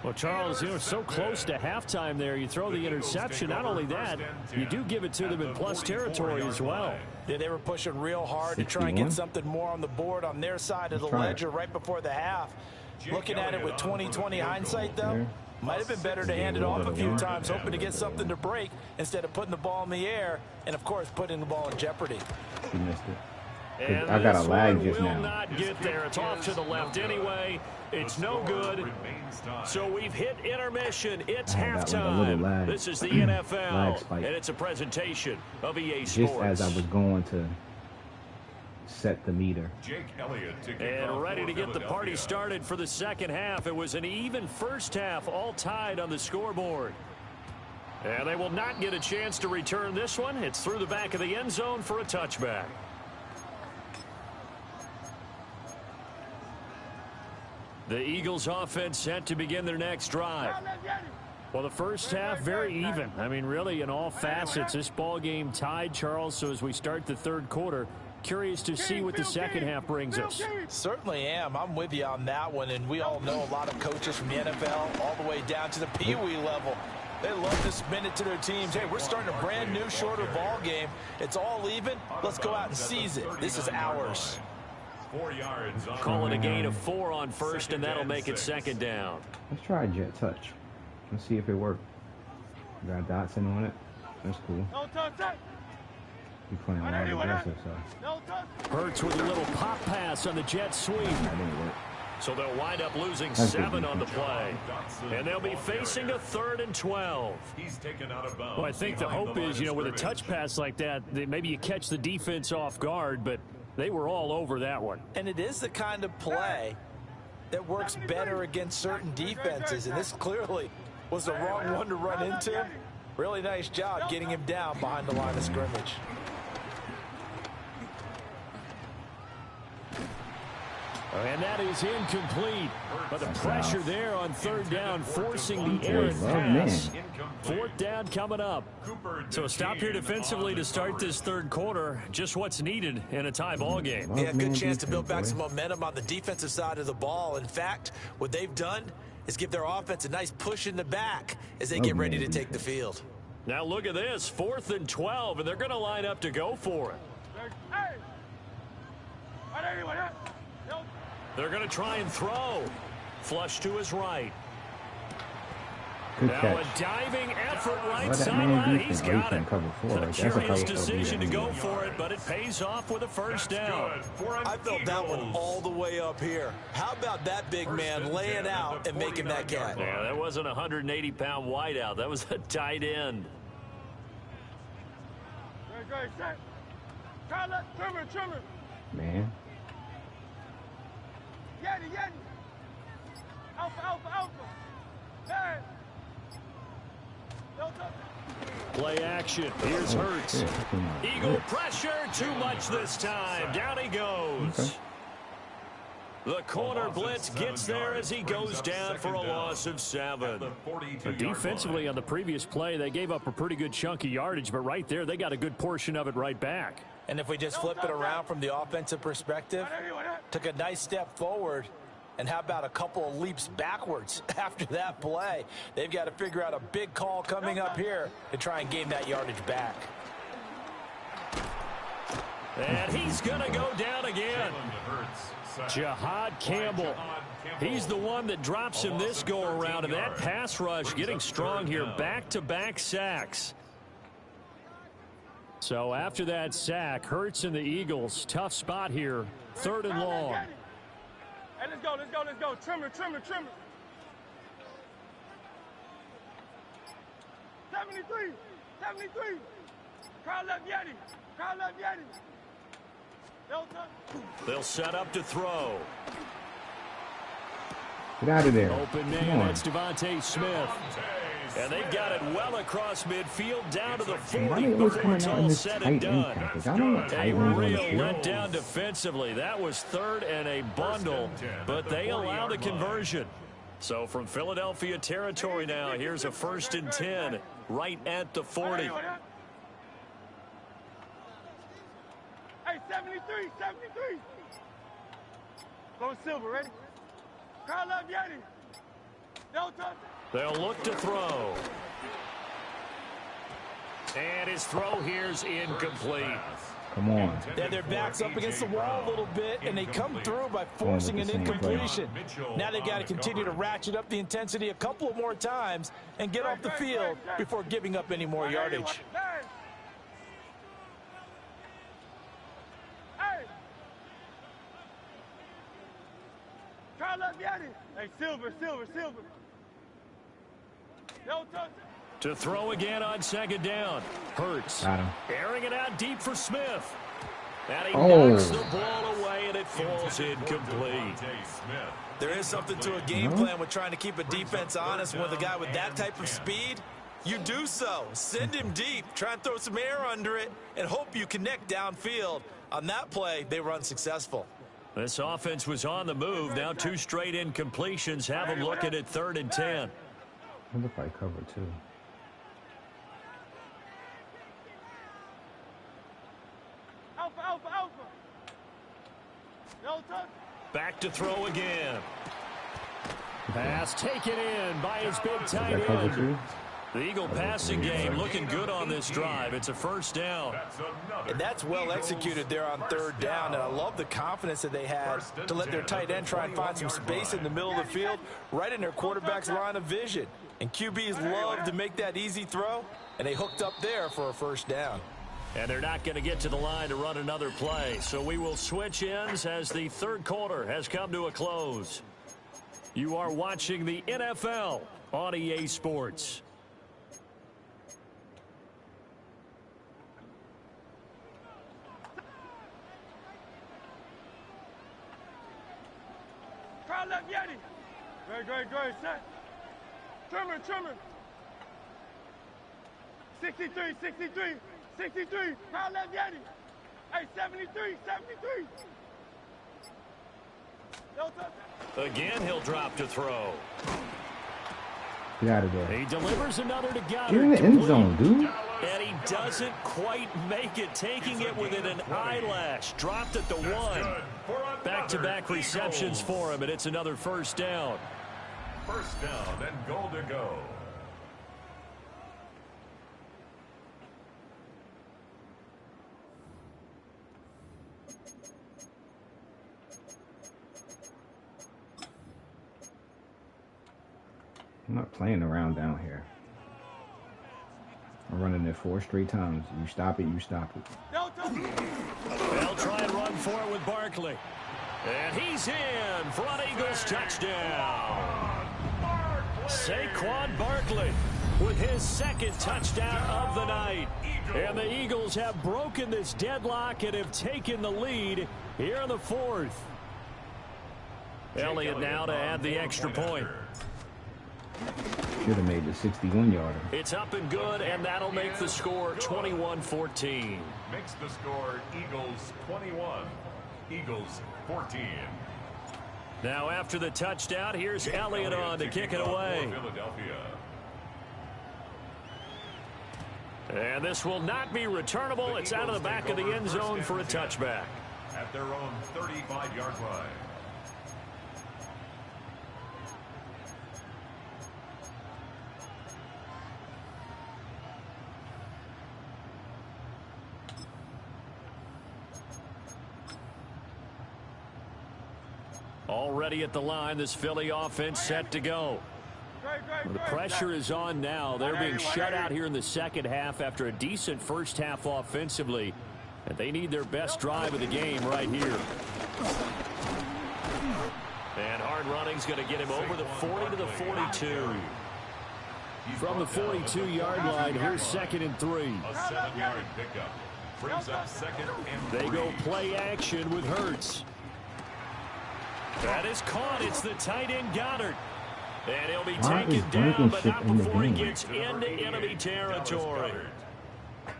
Well, Charles, you know, so close to halftime there. You throw the interception. Not only that, you do give it to them in plus territory as well. Yeah, they were pushing real hard to try and get something more on the board on their side of the ledger right before the half. Looking at it with 20/20 hindsight, though, might have been better to hand it off a few times, hoping to get something to break instead of putting the ball in the air and, of course, putting the ball in jeopardy. He missed it. And I got a lag just will now. Not get there. It's off to the left anyway. It's no good. So we've hit intermission. It's halftime. This is the NFL, and it's a presentation of EA Sports. Just as I was going to set the meter. And ready to get the party started for the second half. It was an even first half, all tied on the scoreboard. And they will not get a chance to return this one. It's through the back of the end zone for a touchback. The Eagles offense set to begin their next drive. Well, the first half very even. I mean, really in all facets, this ball game tied, Charles. So as we start the third quarter, curious to see what the second half brings us. Certainly am. I'm with you on that one. And we all know a lot of coaches from the NFL all the way down to the Pee Wee level. They love to spin it to their teams. Hey, we're starting a brand new, shorter ball game. It's all even. Let's go out and seize it. This is ours. 4 yards. Call it a gain of 4 on first, and that'll make it second down. Let's try a jet touch. Let's see if it worked. Got Dotson on it. That's cool. He's playing a lot of aggressive, so. Hurts with a little pop pass on the jet sweep. That didn't work. So they'll wind up losing 7 on the play. And they'll be facing a 3rd and 12. He's taken out of bounds. Well, I think the hope is, you know, with a touch pass like that, maybe you catch the defense off guard, but they were all over that one. And it is the kind of play that works better against certain defenses, and this clearly was the wrong one to run into. Really nice job getting him down behind the line of scrimmage. And that is incomplete. But the pressure there on 3rd down, forcing the errant pass. 4th down coming up. So a stop here defensively to start this third quarter. Just what's needed in a tie ball game. Yeah, good chance to build back some momentum on the defensive side of the ball. In fact, what they've done is give their offense a nice push in the back as they get ready to take the field. Now look at this, 4th and 12, and they're going to line up to go for it. They're going to try and throw. Flush to his right. Good now catch. A diving effort right sideline. He's got it. A curious decision to go for it, but it pays off with a first down. I felt that one all the way up here. How about that big man laying out and making that catch? Yeah, that wasn't a 180-pound wideout. That was a tight end. Man. Play action. Here's Hurts. Eagle pressure. Too much this time. Down he goes. Okay. The corner blitz gets there as he goes down for a loss of 7. Defensively on the previous play, they gave up a pretty good chunk of yardage, but right there, they got a good portion of it right back. And if we just flip it around from the offensive perspective, took a nice step forward, and how about a couple of leaps backwards after that play? They've got to figure out a big call coming up here to try and gain that yardage back. And he's going to go down again. Jihad Campbell He's the one that drops him this go-around, and that pass rush getting strong here. Back-to-back sacks. So after that sack, Hurts and the Eagles, tough spot here. 3rd and long. Hey, let's go, let's go, let's go. Trimmer, trimmer, trimmer. 73, 73. Crowd left Yeti. Crowd left Yeti. They'll set up to throw. Get out of there. Open man, that's Devontae Smith. And they got it well across midfield down to the 40 before it's all said and done. A real letdown defensively. That was 3rd and a bundle, but they allow the conversion. So from Philadelphia territory now, here's a 1st and 10 right at the 40. Hey, 73, 73. Go Silver, ready? Crowd love Yeti. No touch. They'll look to throw. And his throw here's incomplete. Come on. Yeah, their back's up against the wall a little bit, and they come through by forcing an incompletion. Now they've got to continue to ratchet up the intensity a couple of more times and get off the field before giving up any more yardage. Hey! Try left Yeti. Hey, Silver, Silver, Silver. No touch. To throw again on 2nd down. Hurts. Airing it out deep for Smith. And he knocks the ball away, and it falls incomplete. There is something to a game plan with trying to keep a defense honest. With a guy with that type of speed, you do so. Send him deep. Try and throw some air under it and hope you connect downfield. On that play, they were unsuccessful. This offense was on the move. Now 2 straight incompletions have them looking at 3rd and 10. I wonder if I cover too. Alpha, alpha, alpha. No touch. Back to throw again. Pass taken in by his big tight Is that cover end. too? The Eagle passing game looking good on this drive. It's a 1st down. And that's well executed there on 3rd down. And I love the confidence that they had to let their tight end try and find some space in the middle of the field, right in their quarterback's line of vision. And QBs love to make that easy throw, and they hooked up there for a 1st down. And they're not going to get to the line to run another play. So we will switch ends as the 3rd quarter has come to a close. You are watching the NFL on EA Sports. Crowd left Yeti. Great, set. Trimmer, trimmer. 63, 63, 63. Crowd left Yeti. Hey, 73, 73. No touch. Again, he'll drop to throw. Get out of there. He delivers another to Goddard. You're in the end zone, dude. And he doesn't quite make it, taking it within an eyelash. Dropped at the 1. Back-to-back receptions for him, and it's another 1st down. 1st down and goal to go. I'm not playing around down here. I'm running it 4 straight times. You stop it, you stop it. They'll try and run for it with Barkley. And he's in for an Eagles touchdown. Saquon Barkley with his 2nd touchdown of the night. And the Eagles have broken this deadlock and have taken the lead here in the 4th. Elliott now to add the extra point. Should have made the 61-yarder. It's up and good, and that'll make the score 21-14. Makes the score Eagles 21, Eagles 14. Now after the touchdown, here's Elliott on to kick it away. And this will not be returnable. It's out of the back of the end zone for a touchback. At their own 35-yard line. Already at the line, this Philly offense set to go. Well, the pressure is on now. They're being shut out here in the second half after a decent first half offensively. And they need their best drive of the game right here. And hard running's going to get him over the 40 to the 42. From the 42-yard line, here's 2nd and 3. A 7-yard pickup. Brings up 2nd and 3. They go play action with Hurts. That is caught. It's the tight end Goddard. And he'll be taken down, but not before he gets into enemy territory.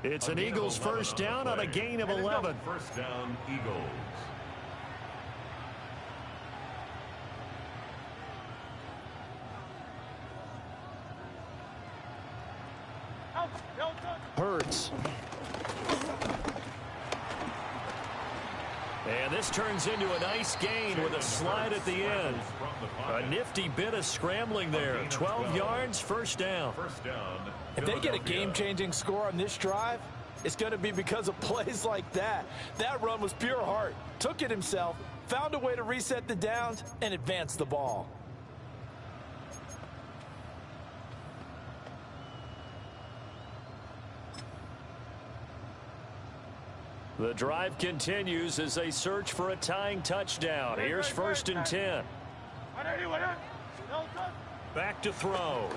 It's an Eagles first down on a gain of 11. First down, Eagles. Hurts. And this turns into a nice gain with a slide at the end. A nifty bit of scrambling there. 12 yards, first down. If they get a game-changing score on this drive, it's going to be because of plays like that. That run was pure heart. Took it himself, found a way to reset the downs, and advance the ball. The drive continues as they search for a tying touchdown. Here's 1st and 10. Back to throw.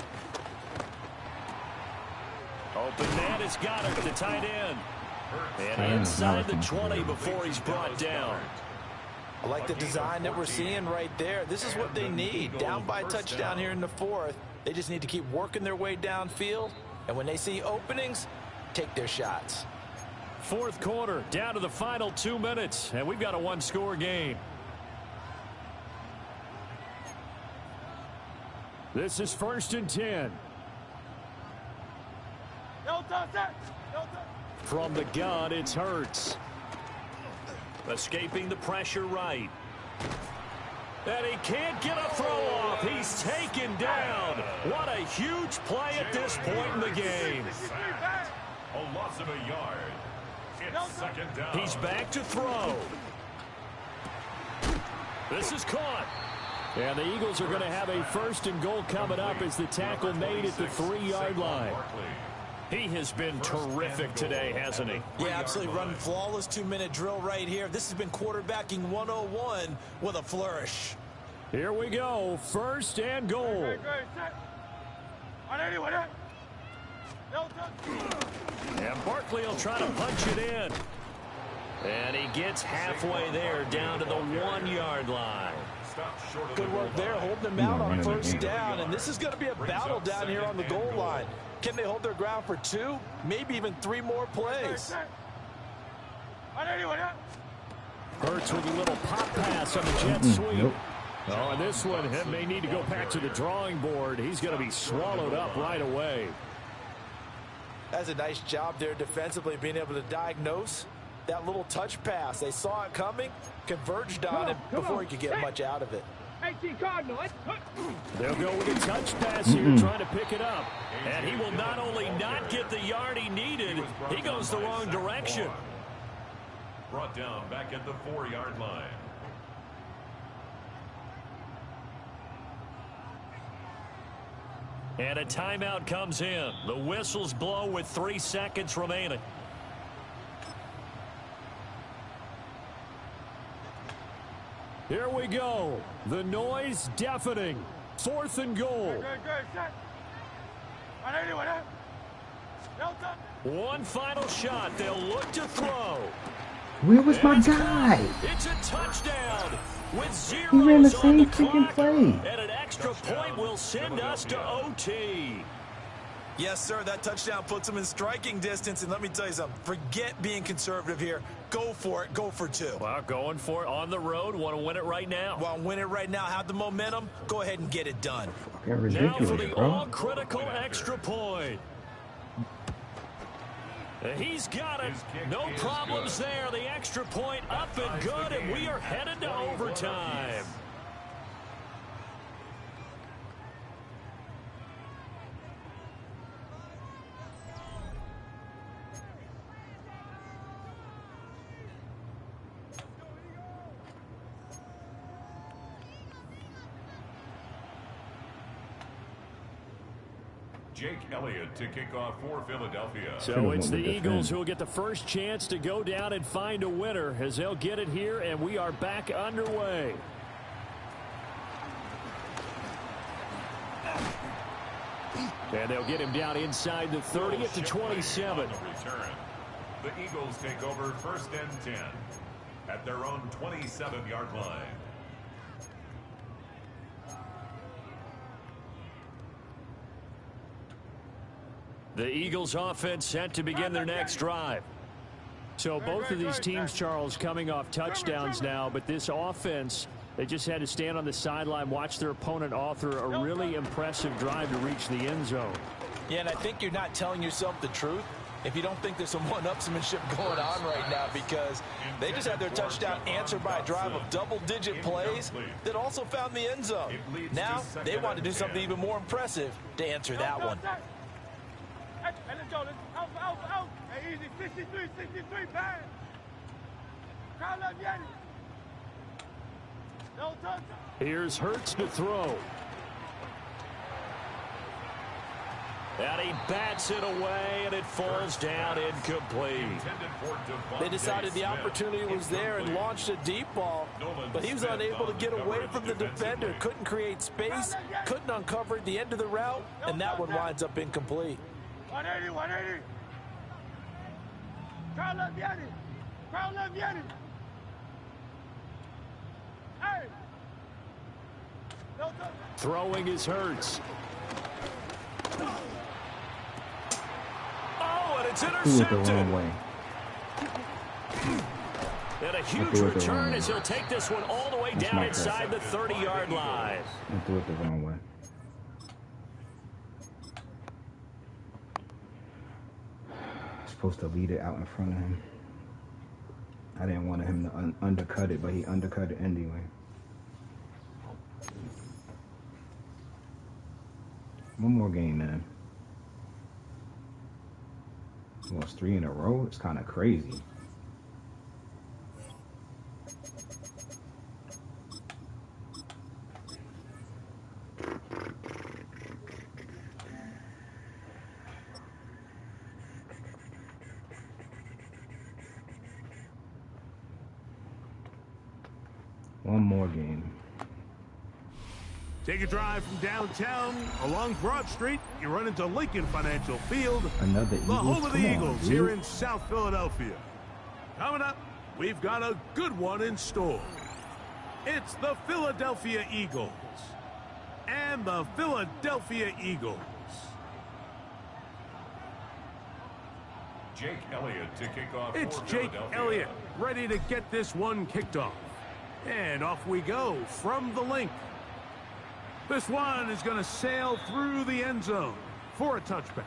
Open man has got it, the tight end. And inside the 20 before he's brought down. I like the design that we're seeing right there. This is what they need. Down by a touchdown here in the 4th. They just need to keep working their way downfield. And when they see openings, take their shots. 4th quarter, down to the final 2 minutes, and we've got a one-score game. This is 1st and 10. From the gun, it's Hurts. Escaping the pressure right. And he can't get a throw off. He's taken down. What a huge play at this point in the game. A loss of a yard. It's 2nd down. He's back to throw. This is caught. And the Eagles are going to have a 1st and goal coming up as the tackle made at the 3-yard line. He has been terrific today, hasn't he? Yeah, absolutely running flawless 2-minute drill right here. This has been quarterbacking 101 with a flourish. Here we go. 1st and goal. And Barkley will try to punch it in. And he gets halfway there down to the 1-yard line. Good work there, holding them out on 1st down. And this is going to be a battle down here on the goal line. Can they hold their ground for 2, maybe even 3 more plays? Hurts with a little pop pass on the jet sweep. Oh, and this one may need to go back to the drawing board. He's going to be swallowed up right away. That's a nice job there defensively, being able to diagnose that little touch pass. They saw it coming, converged on it before he could get much out of it. They'll go with a touch pass here, trying to pick it up. And he will not only not get the yard he needed, he goes the wrong direction. Brought down back at the 4-yard line. And a timeout comes in. The whistles blow with 3 seconds remaining. Here we go. The noise deafening. 4th and goal. One final shot. They'll look to throw. Where was my guy? It's a touchdown with 0 He ran the on same the freaking clock. play. And an extra point will send us to OT. Yes, sir, that touchdown puts them in striking distance. And let me tell you something, forget being conservative here. Go for it. Go for 2. Well, going for it on the road. Want to win it right now. Want to win it right now, have the momentum, go ahead and get it done. Now for the all-critical extra point. He's got it. No problems there. The extra point up and good, and we are headed to overtime. Jake Elliott to kick off for Philadelphia. So it's the Eagles who will get the first chance to go down and find a winner as they'll get it here, and we are back underway. And they'll get him down inside the 30 at the 27. The Eagles take over 1st and 10 at their own 27-yard line. The Eagles offense set to begin their next drive. So both of these teams, Charles, coming off touchdowns now, but this offense, they just had to stand on the sideline, watch their opponent author a really impressive drive to reach the end zone. Yeah, and I think you're not telling yourself the truth if you don't think there's some one-upsmanship going on right now, because they just had their touchdown answered by a drive of double-digit plays that also found the end zone. Now they want to do something even more impressive to answer that one. Hey, let's go. Out. Hey, easy. 63, bang. Crowd left Yeti. No touch. Here's Hurts to throw. And he bats it away, and it falls down incomplete. They decided the opportunity was there and launched a deep ball, but he was unable to get away from the defender. Couldn't create space, couldn't uncover the end of the route, and that one winds up incomplete. 180. Crowd left Yeti. Hey. No touch. Throwing is Hurts. Oh, and it's intercepted. The wrong way. And a huge return as he'll take this one all the way down inside the 30-yard line. I threw it the wrong way. Supposed to lead it out in front of him. I didn't want him to undercut it, but he undercut it anyway. One more game, man. Well, it's 3 in a row. It's kind of crazy. One more game. Take a drive from downtown along Broad Street. You run into Lincoln Financial Field, Another the home of the Eagles dude. here in South Philadelphia. Coming up, we've got a good one in store. It's the Philadelphia Eagles and the Philadelphia Eagles. Jake Elliott to kick off. It's for Jake Philadelphia. Elliott ready to get this one kicked off. And off we go from the link. This one is going to sail through the end zone for a touchback.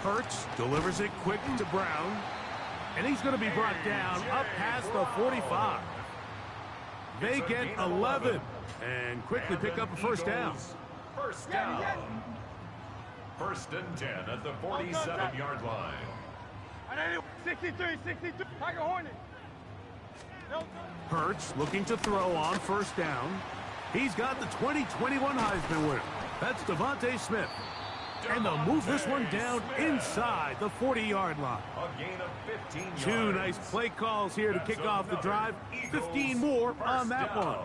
Hurts delivers it quick to Brown, and he's going to be brought down up past the 45. They get 11 and quickly pick up a first down. First down. 1st and 10 at the 47-yard line. 63, Tiger Hornet. Hurts looking to throw on first down. He's got the 2021 Heisman winner. That's Devontae Smith. And they'll move this one down inside the 40-yard line. A gain of 15 yards. Two nice play calls here to kick off the drive. 15 more on that one.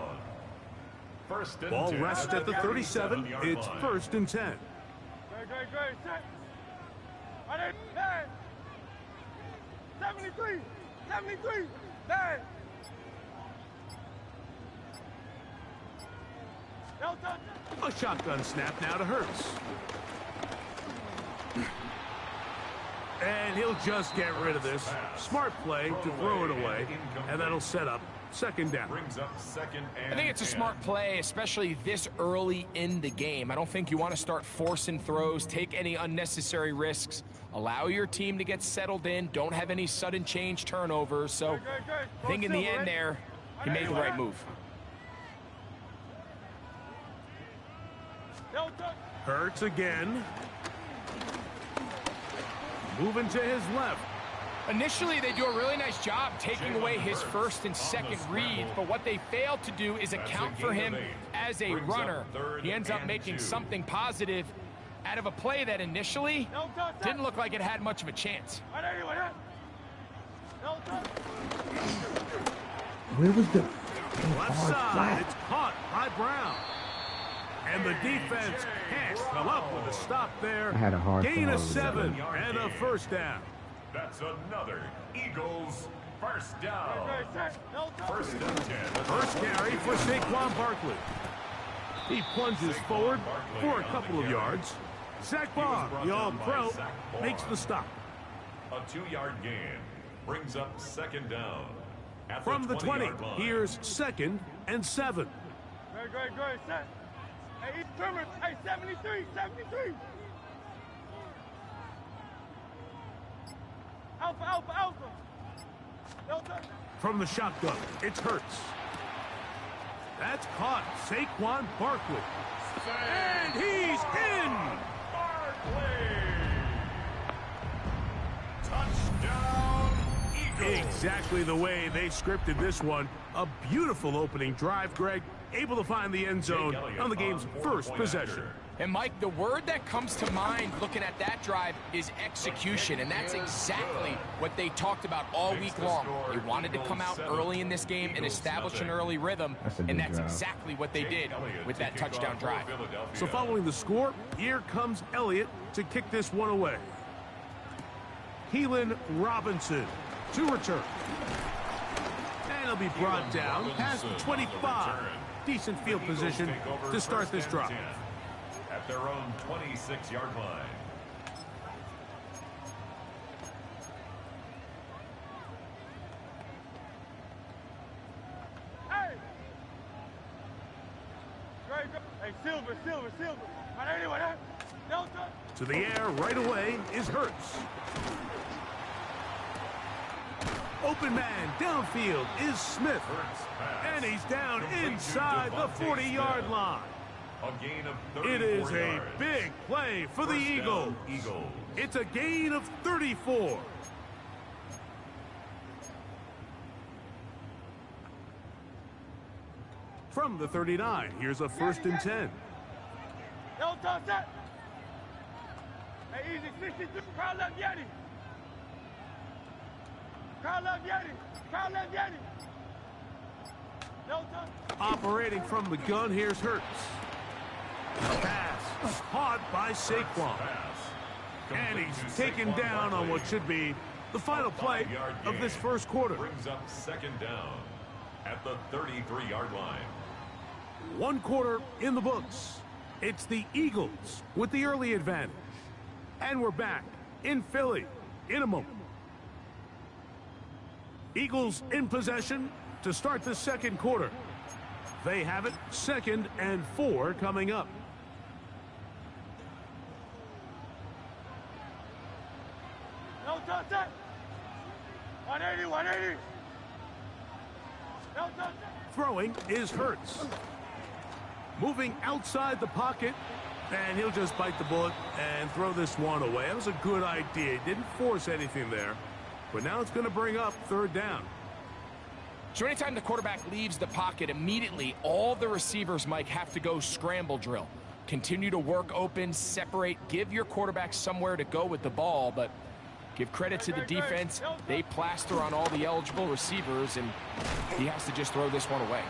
First and Ball 10 rests at the 37. 37-yard It's line. 1st and 10. Great. Set. 73. Bang. A shotgun snap now to Hurts. And he'll just get rid of this. Smart play to throw it away, and that'll set up second down. Brings up second and I think it's a smart play, especially this early in the game. I don't think you want to start forcing throws, take any unnecessary risks, allow your team to get settled in, don't have any sudden change turnovers. So I think in the end there, he made the right move. Hurts again. Moving to his left. Initially, they do a really nice job taking away his first and second read, but what they failed to do is account for him as a runner. He ends up making something positive out of a play that initially didn't look like it had much of a chance. Where was the Left side, it's caught by Brown. And the defense can't come up with a stop there. I had a hard gain of fall. 7 and a first down. That's another Eagles first down. First and 10. First carry for Saquon Barkley. He plunges forward for a couple of yards. Zach Barr, the All-Pro, makes the stop. A 2-yard gain brings up second down. At From the 20, 20-yard line. here's second and 7. Good, set. Hey, East Trimmers, hey, 73. Alpha. From the shotgun, it's Hurts. That's caught. Saquon Barkley. And he's in! Touchdown, Eagles. Exactly the way they scripted this one. A beautiful opening drive, Greg. Able to find the end zone on the game's first possession. And Mike, the word that comes to mind looking at that drive is execution, and that's exactly what they talked about all week long. They wanted to come out early in this game and establish an early rhythm, and that's exactly what they did with that touchdown drive. So following the score, here comes Elliott to kick this one away. Keelan Robinson to return. And he'll be brought down past the 25. Decent field position to start this drive. At their own 26-yard line. Hey! Hey, Silver. Delta. To the air right away is Hurts. Open man downfield is Smith. And he's down inside the 40-yard line. A gain of 34 It is a yards. big play for the Eagles. It's a gain of 34. From the 39, here's a first and 10. Delta, set. Hey, easy, 63. Crowd left Yeti. Delta. Operating from the gun, here's Hurts. Pass caught by Saquon. And he's taken down on what should be the final play of this first quarter. Brings up second down at the 33-yard line. 1 quarter in the books. It's the Eagles with the early advantage. And we're back in Philly in a moment. Eagles in possession to start the second quarter. They have it 2nd and 4 coming up. No touch that. 180. No touch that. Throwing is Hurts. Moving outside the pocket, and he'll just bite the bullet and throw this one away. That was a good idea. He didn't force anything there, but now it's going to bring up 3rd down. So anytime the quarterback leaves the pocket, immediately all the receivers, Mike, have to go scramble drill. Continue to work open, separate, give your quarterback somewhere to go with the ball, but give credit to the defense. They plaster on all the eligible receivers, and he has to just throw this one away.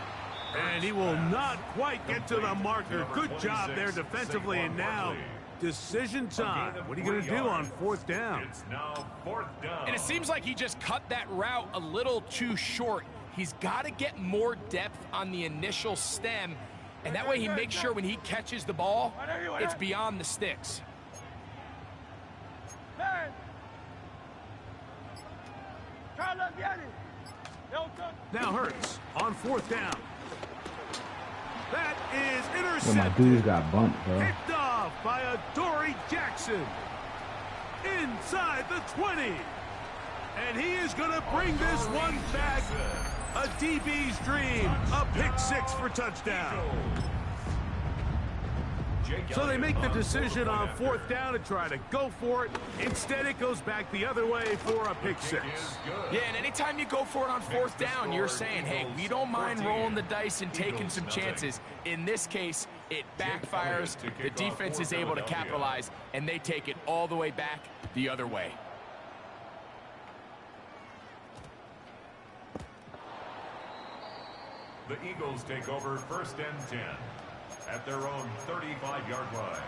And he will not quite get to the marker. Good job there defensively, and now decision time. What are you going to do on 4th down? It's now 4th down. And it seems like he just cut that route a little too short. He's got to get more depth on the initial stem, and that way he makes sure when he catches the ball, it's beyond the sticks. Now Hurts on 4th down. That is Yo, my intercepted. dudes got bumped, bro. Picked off by Adoree Jackson. Inside the 20. And he is going to bring this one back. A DB's dream. A pick 6 for touchdown. So they make the decision on 4th down to try to go for it. Instead, it goes back the other way for a pick 6. Yeah, and anytime you go for it on 4th down, you're saying, hey, we don't mind rolling the dice and taking some chances. In this case, it backfires. The defense is able to capitalize, and they take it all the way back the other way. The Eagles take over 1st and 10 at their own 35-yard line.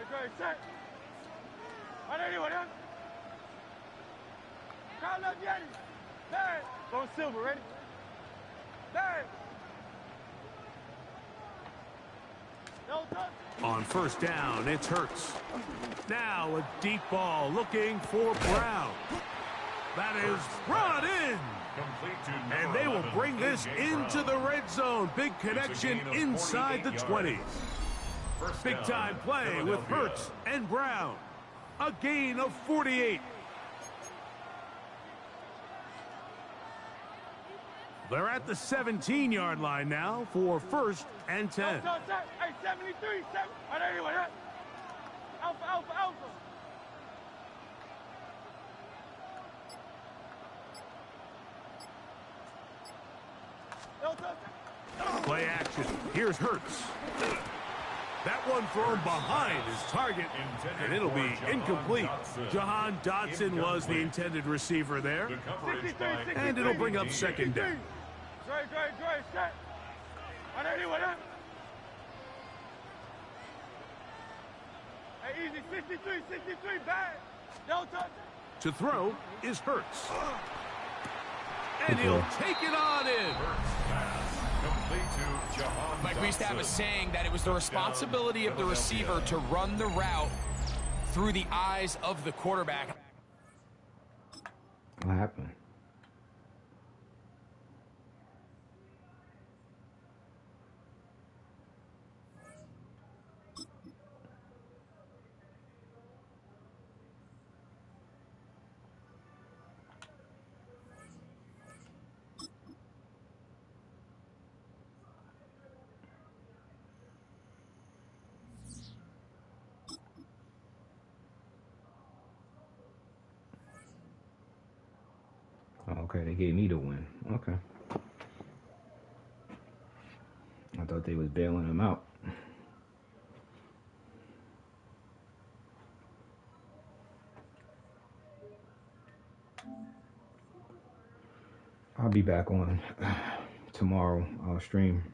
Great, set. On anyone else? Call up Yeti. There. Go Silver, ready? There. On 1st down, it's Hurts. Now a deep ball looking for Brown. That is brought in. And they will bring this into the red zone. Big connection inside the 20. Big time play with Hurts and Brown. A gain of 48. They're at the 17-yard line now for 1st and 10. Hey, 73, 7. On anyone else? Alpha, alpha, alpha. Play action. Here's Hurts. That one thrown behind his target, and it'll be incomplete. Jahan Dotson was the intended receiver there. And it'll bring up 2nd down. Great, set. On anyone else? Hey, easy, 63, bad. Don't touch it. To throw is Hurts. And he'll take it on in. Mike, we used to have a saying that it was the responsibility of the receiver to run the route through the eyes of the quarterback. What happened? Okay, they gave me the win. Okay. I thought they was bailing him out. I'll be back on tomorrow. I'll stream.